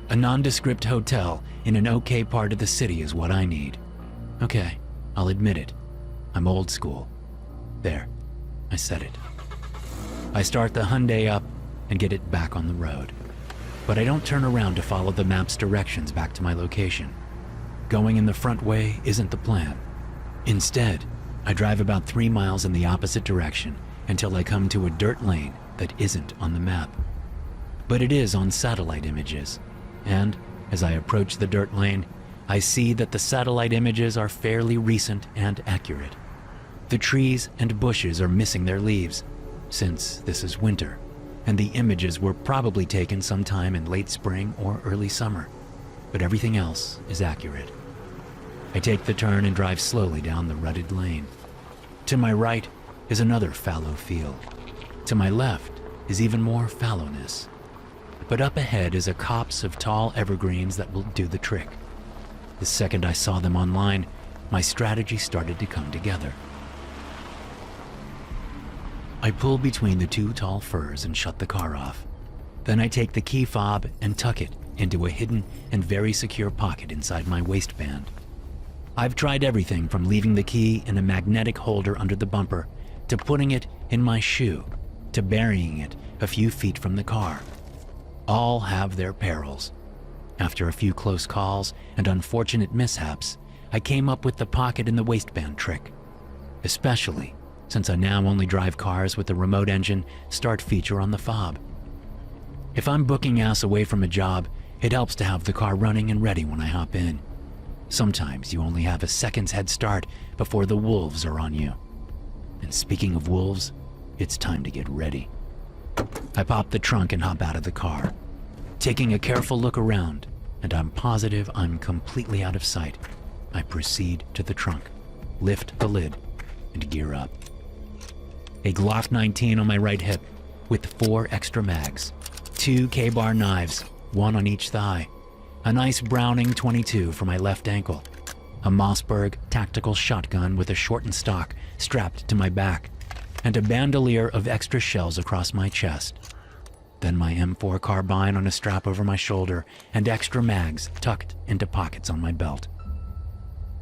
A nondescript hotel in an okay part of the city is what I need. Okay, I'll admit it. I'm old school. There, I said it. I start the Hyundai up and get it back on the road. But I don't turn around to follow the map's directions back to my location. Going in the front way isn't the plan. Instead, I drive about 3 miles in the opposite direction until I come to a dirt lane that isn't on the map. But it is on satellite images, and as I approach the dirt lane, I see that the satellite images are fairly recent and accurate. The trees and bushes are missing their leaves, since this is winter, and the images were probably taken sometime in late spring or early summer, but everything else is accurate. I take the turn and drive slowly down the rutted lane. To my right is another fallow field. To my left is even more fallowness. But up ahead is a copse of tall evergreens that will do the trick. The second I saw them online, my strategy started to come together. I pull between the two tall firs and shut the car off. Then I take the key fob and tuck it into a hidden and very secure pocket inside my waistband. I've tried everything from leaving the key in a magnetic holder under the bumper, to putting it in my shoe, to burying it a few feet from the car. All have their perils. After a few close calls and unfortunate mishaps, I came up with the pocket in the waistband trick, especially since I now only drive cars with the remote engine start feature on the fob. If I'm booking ass away from a job, it helps to have the car running and ready when I hop in. Sometimes you only have a second's head start before the wolves are on you. And speaking of wolves, it's time to get ready. I pop the trunk and hop out of the car, taking a careful look around, and I'm positive I'm completely out of sight. I proceed to the trunk, lift the lid, and gear up. A Glock 19 on my right hip with 4 extra mags, 2 K-bar knives, 1 on each thigh, a nice Browning 22 for my left ankle, a Mossberg tactical shotgun with a shortened stock strapped to my back, and a bandolier of extra shells across my chest. Then my M4 carbine on a strap over my shoulder and extra mags tucked into pockets on my belt.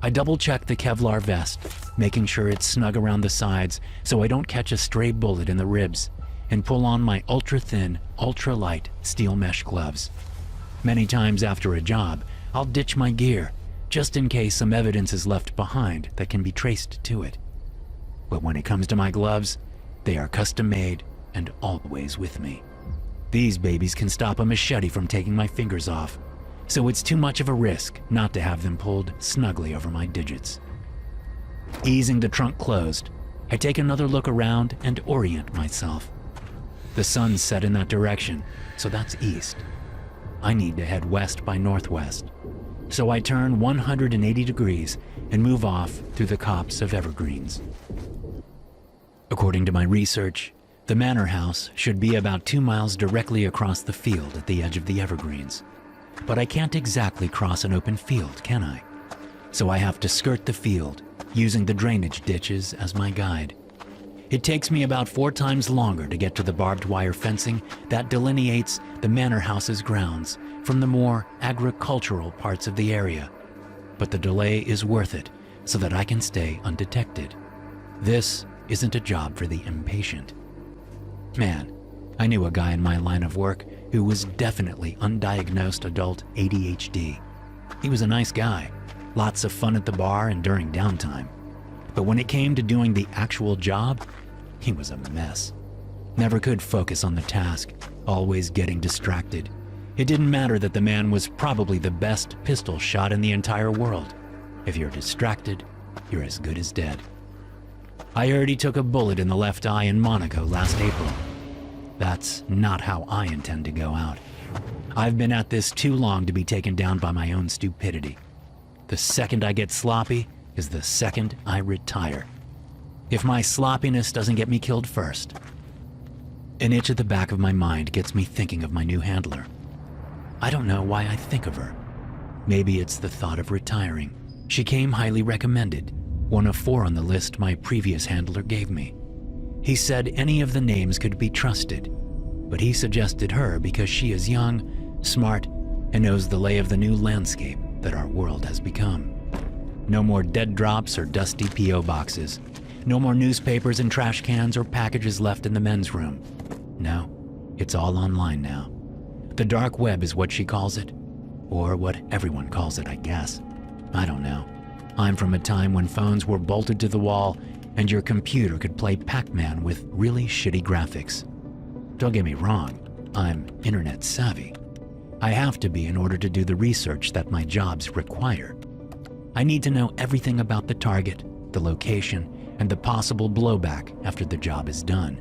I double-check the Kevlar vest, making sure it's snug around the sides so I don't catch a stray bullet in the ribs, and pull on my ultra-thin, ultra-light steel mesh gloves. Many times after a job, I'll ditch my gear, just in case some evidence is left behind that can be traced to it. But when it comes to my gloves, they are custom-made and always with me. These babies can stop a machete from taking my fingers off, so it's too much of a risk not to have them pulled snugly over my digits. Easing the trunk closed, I take another look around and orient myself. The sun's set in that direction, so that's east. I need to head west by northwest, so I turn 180 degrees and move off through the copse of evergreens. According to my research, the manor house should be about 2 miles directly across the field at the edge of the evergreens. But I can't exactly cross an open field, can I? So I have to skirt the field, using the drainage ditches as my guide. It takes me about 4 times longer to get to the barbed wire fencing that delineates the manor house's grounds from the more agricultural parts of the area. But the delay is worth it so that I can stay undetected. This isn't a job for the impatient. Man, I knew a guy in my line of work who was definitely undiagnosed adult ADHD. He was a nice guy, lots of fun at the bar and during downtime. But when it came to doing the actual job, he was a mess. Never could focus on the task, always getting distracted. It didn't matter that the man was probably the best pistol shot in the entire world. If you're distracted, you're as good as dead. I already took a bullet in the left eye in Monaco last April. That's not how I intend to go out. I've been at this too long to be taken down by my own stupidity. The second I get sloppy is the second I retire. If my sloppiness doesn't get me killed first. An itch at the back of my mind gets me thinking of my new handler. I don't know why I think of her. Maybe it's the thought of retiring. She came highly recommended, one of 4 on the list my previous handler gave me. He said any of the names could be trusted, but he suggested her because she is young, smart, and knows the lay of the new landscape that our world has become. No more dead drops or dusty P.O. boxes. No more newspapers and trash cans or packages left in the men's room. No, it's all online now. The dark web is what she calls it, or what everyone calls it, I guess. I don't know. I'm from a time when phones were bolted to the wall and your computer could play Pac-Man with really shitty graphics. Don't get me wrong, I'm internet savvy. I have to be in order to do the research that my jobs require. I need to know everything about the target, the location, and the possible blowback after the job is done.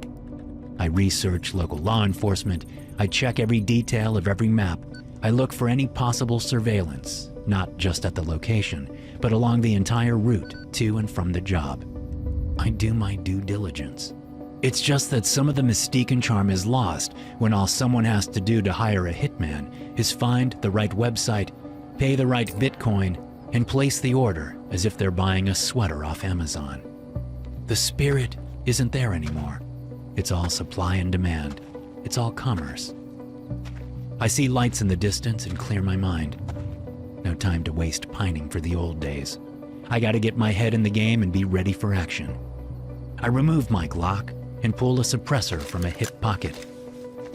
I research local law enforcement, I check every detail of every map, I look for any possible surveillance, not just at the location, but along the entire route to and from the job. I do my due diligence. It's just that some of the mystique and charm is lost when all someone has to do to hire a hitman is find the right website, pay the right Bitcoin, and place the order as if they're buying a sweater off Amazon. The spirit isn't there anymore. It's all supply and demand. It's all commerce. I see lights in the distance and clear my mind. No time to waste pining for the old days. I gotta get my head in the game and be ready for action. I remove my Glock and pull a suppressor from a hip pocket.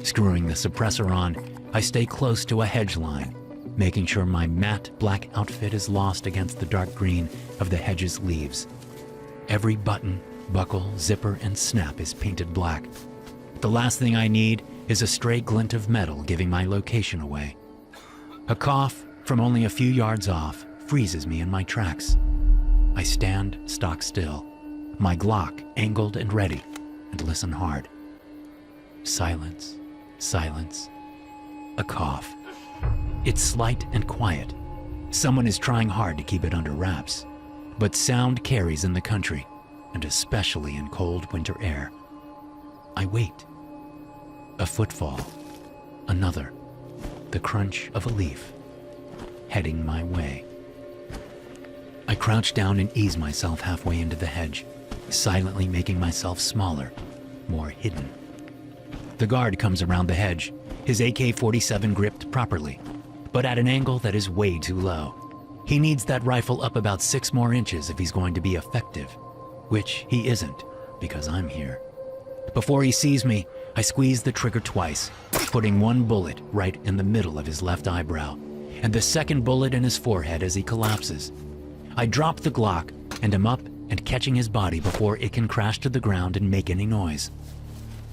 Screwing the suppressor on, I stay close to a hedge line, making sure my matte black outfit is lost against the dark green of the hedge's leaves. Every button, buckle, zipper, and snap is painted black. The last thing I need is a stray glint of metal giving my location away. A cough from only a few yards off freezes me in my tracks. I stand stock still, my Glock angled and ready, and listen hard. Silence, silence, a cough. It's slight and quiet. Someone is trying hard to keep it under wraps, but sound carries in the country, and especially in cold winter air. I wait. A footfall, another, the crunch of a leaf, heading my way. I crouch down and ease myself halfway into the hedge, silently making myself smaller, more hidden. The guard comes around the hedge, his AK-47 gripped properly, but at an angle that is way too low. He needs that rifle up about 6 more inches if he's going to be effective, which he isn't, because I'm here. Before he sees me, I squeeze the trigger twice, putting one bullet right in the middle of his left eyebrow, and the second bullet in his forehead as he collapses. I drop the Glock and am up and catching his body before it can crash to the ground and make any noise.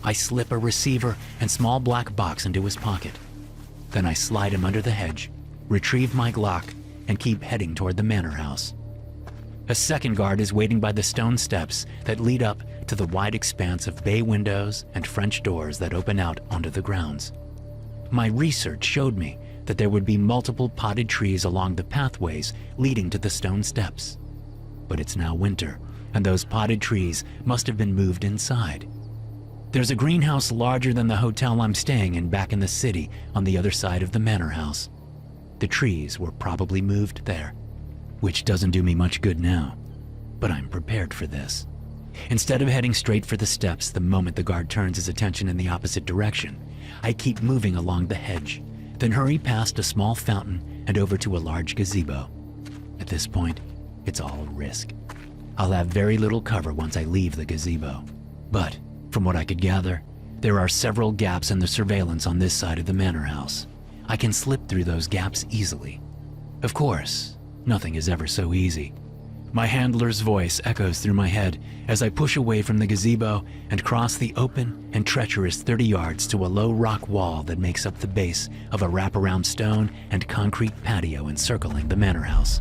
I slip a receiver and small black box into his pocket. Then I slide him under the hedge, retrieve my Glock, and keep heading toward the manor house. A second guard is waiting by the stone steps that lead up to the wide expanse of bay windows and French doors that open out onto the grounds. My research showed me that there would be multiple potted trees along the pathways leading to the stone steps. But it's now winter, and those potted trees must have been moved inside. There's a greenhouse larger than the hotel I'm staying in back in the city on the other side of the manor house. The trees were probably moved there, which doesn't do me much good now, but I'm prepared for this. Instead of heading straight for the steps the moment the guard turns his attention in the opposite direction, I keep moving along the hedge, then hurry past a small fountain and over to a large gazebo. At this point, it's all risk. I'll have very little cover once I leave the gazebo, but from what I could gather, there are several gaps in the surveillance on this side of the manor house. I can slip through those gaps easily. Of course, nothing is ever so easy. My handler's voice echoes through my head as I push away from the gazebo and cross the open and treacherous 30 yards to a low rock wall that makes up the base of a wraparound stone and concrete patio encircling the manor house.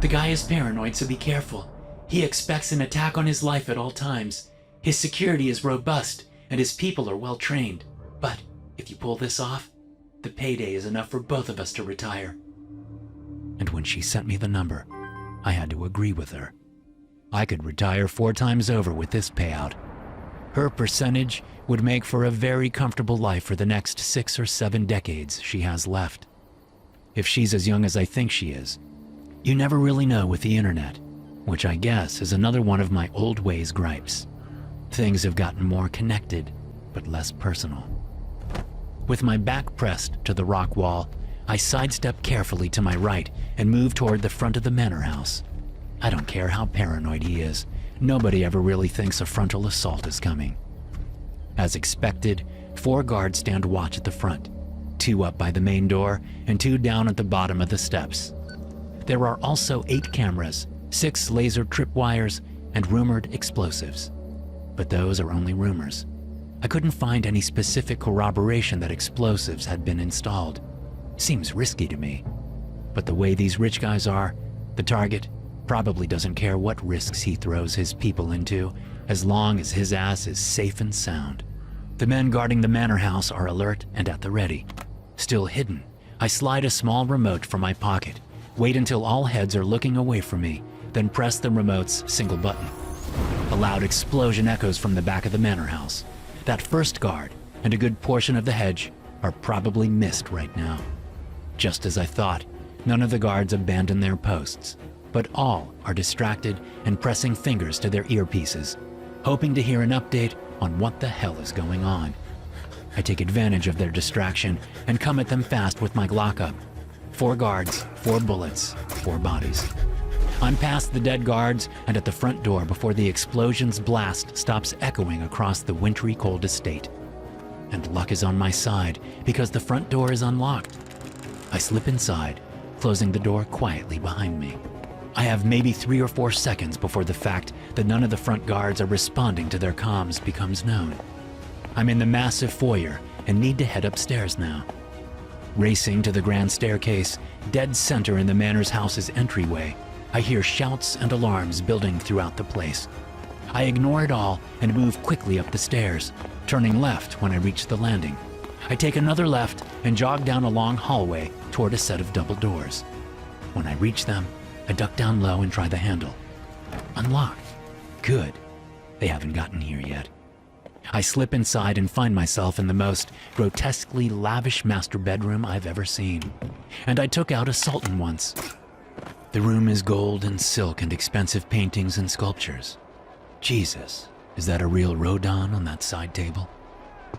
The guy is paranoid, so be careful. He expects an attack on his life at all times. His security is robust, and his people are well trained. But if you pull this off, the payday is enough for both of us to retire. And when she sent me the number, I had to agree with her. I could retire 4 times over with this payout. Her percentage would make for a very comfortable life for the next 6 or 7 decades she has left. If she's as young as I think she is. You never really know with the internet, which I guess is another one of my old ways gripes. Things have gotten more connected, but less personal. With my back pressed to the rock wall, I sidestep carefully to my right and move toward the front of the manor house. I don't care how paranoid he is. Nobody ever really thinks a frontal assault is coming. As expected, 4 guards stand watch at the front, 2 up by the main door and 2 down at the bottom of the steps. There are also 8 cameras, 6 laser tripwires, and rumored explosives. But those are only rumors. I couldn't find any specific corroboration that explosives had been installed. Seems risky to me. But the way these rich guys are, the target probably doesn't care what risks he throws his people into, as long as his ass is safe and sound. The men guarding the manor house are alert and at the ready. Still hidden, I slide a small remote from my pocket, wait until all heads are looking away from me, then press the remote's single button. A loud explosion echoes from the back of the manor house. That first guard and a good portion of the hedge are probably missed right now. Just as I thought, none of the guards abandon their posts, but all are distracted and pressing fingers to their earpieces, hoping to hear an update on what the hell is going on. I take advantage of their distraction and come at them fast with my Glock up. 4 guards, 4 bullets, 4 bodies. I'm past the dead guards and at the front door before the explosion's blast stops echoing across the wintry cold estate. And luck is on my side because the front door is unlocked. I slip inside, closing the door quietly behind me. I have maybe 3 or 4 seconds before the fact that none of the front guards are responding to their comms becomes known. I'm in the massive foyer and need to head upstairs now. Racing to the grand staircase, dead center in the manor's house's entryway, I hear shouts and alarms building throughout the place. I ignore it all and move quickly up the stairs, turning left when I reach the landing. I take another left and jog down a long hallway toward a set of double doors. When I reach them, I duck down low and try the handle. Unlocked. Good. They haven't gotten here yet. I slip inside and find myself in the most grotesquely lavish master bedroom I've ever seen. And I took out a sultan once. The room is gold and silk and expensive paintings and sculptures. Jesus, is that a real Rodin on that side table?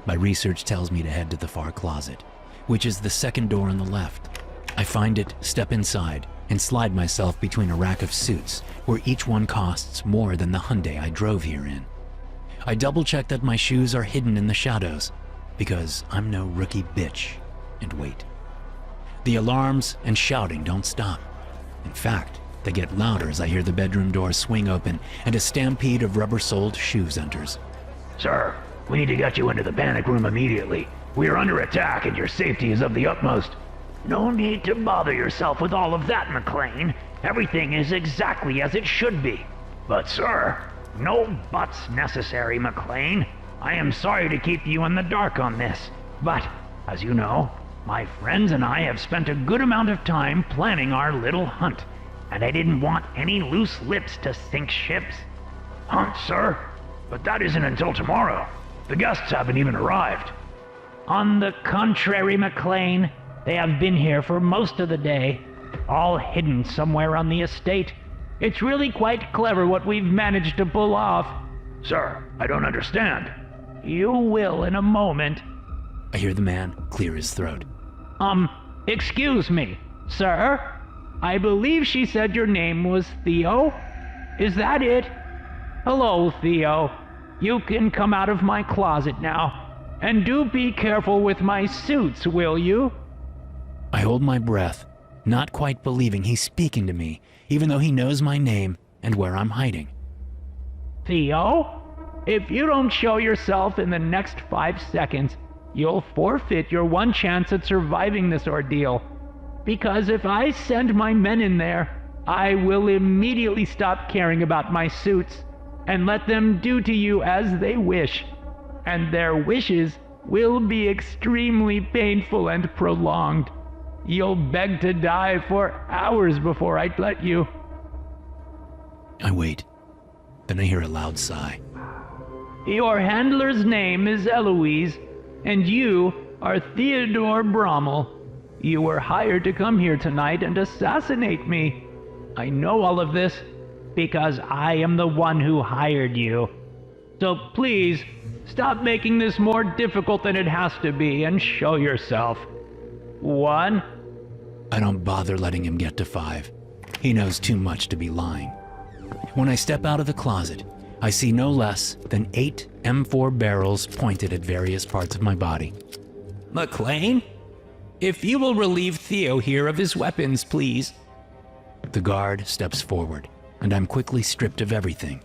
My research tells me to head to the far closet, which is the second door on the left. I find it, step inside, and slide myself between a rack of suits where each one costs more than the Hyundai I drove here in. I double-check that my shoes are hidden in the shadows, because I'm no rookie bitch, and wait. The alarms and shouting don't stop. In fact, they get louder as I hear the bedroom door swing open and a stampede of rubber-soled shoes enters. Sir, we need to get you into the panic room immediately. We are under attack and your safety is of the utmost. No need to bother yourself with all of that, McLean. Everything is exactly as it should be. But sir, No buts necessary, McLean. I am sorry to keep you in the dark on this, but, as you know, my friends and I have spent a good amount of time planning our little hunt, and I didn't want any loose lips to sink ships. hunt, sir? But that isn't until tomorrow. The guests haven't even arrived. On the contrary, McLean, they have been here for most of the day, all hidden somewhere on the estate. It's really quite clever what we've managed to pull off. Sir, I don't understand. You will in a moment. I hear the man clear his throat. Excuse me, sir? I believe she said your name was Theo? Is that it? Hello, Theo. You can come out of my closet now. And do be careful with my suits, will you? I hold my breath, not quite believing he's speaking to me, even though he knows my name and where I'm hiding. Theo? If you don't show yourself in the next 5 seconds, you'll forfeit your one chance at surviving this ordeal. Because if I send my men in there, I will immediately stop caring about my suits and let them do to you as they wish. And their wishes will be extremely painful and prolonged. You'll beg to die for hours before I'd let you. I wait. Then I hear a loud sigh. Your handler's name is Eloise, and you are Theodore Brommel. You were hired to come here tonight and assassinate me. I know all of this because I am the one who hired you. So please, stop making this more difficult than it has to be and show yourself. 1. I don't bother letting him get to 5. He knows too much to be lying. When I step out of the closet, I see no less than 8 M4 barrels pointed at various parts of my body. McLean? If you will relieve Theo here of his weapons, please. The guard steps forward, and I'm quickly stripped of everything,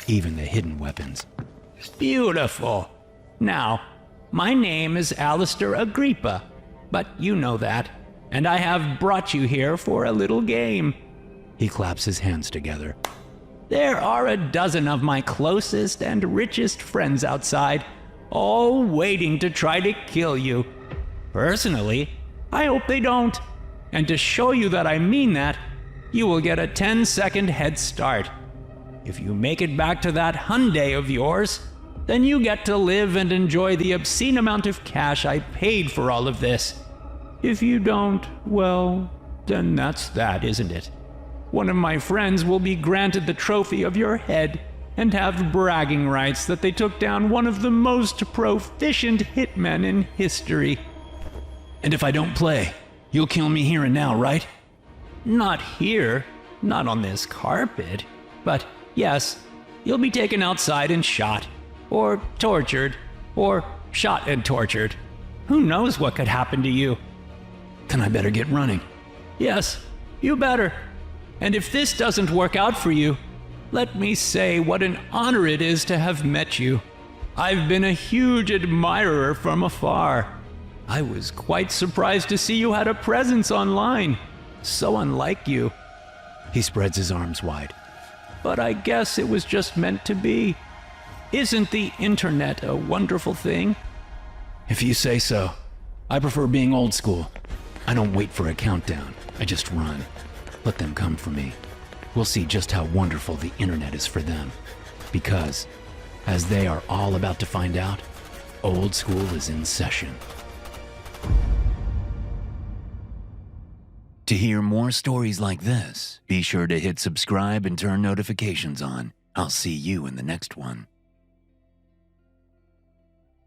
even the hidden weapons. Beautiful. Now, my name is Alistair Agrippa, but you know that, and I have brought you here for a little game. He claps his hands together. There are a dozen of my closest and richest friends outside, all waiting to try to kill you. Personally, I hope they don't. And to show you that I mean that, you will get a 10-second head start. If you make it back to that Hyundai of yours, then you get to live and enjoy the obscene amount of cash I paid for all of this. If you don't, well, then that's that, isn't it? One of my friends will be granted the trophy of your head and have bragging rights that they took down one of the most proficient hitmen in history. And if I don't play, you'll kill me here and now, right? Not here, not on this carpet, but yes, you'll be taken outside and shot, or tortured, or shot and tortured. Who knows what could happen to you? Then I better get running. Yes, you better. And if this doesn't work out for you, let me say what an honor it is to have met you. I've been a huge admirer from afar. I was quite surprised to see you had a presence online. So unlike you. He spreads his arms wide. But I guess it was just meant to be. Isn't the internet a wonderful thing? If you say so. I prefer being old school. I don't wait for a countdown. I just run. Let them come for me. We'll see just how wonderful the internet is for them. Because, as they are all about to find out, old school is in session. To hear more stories like this, be sure to hit subscribe and turn notifications on. I'll see you in the next one.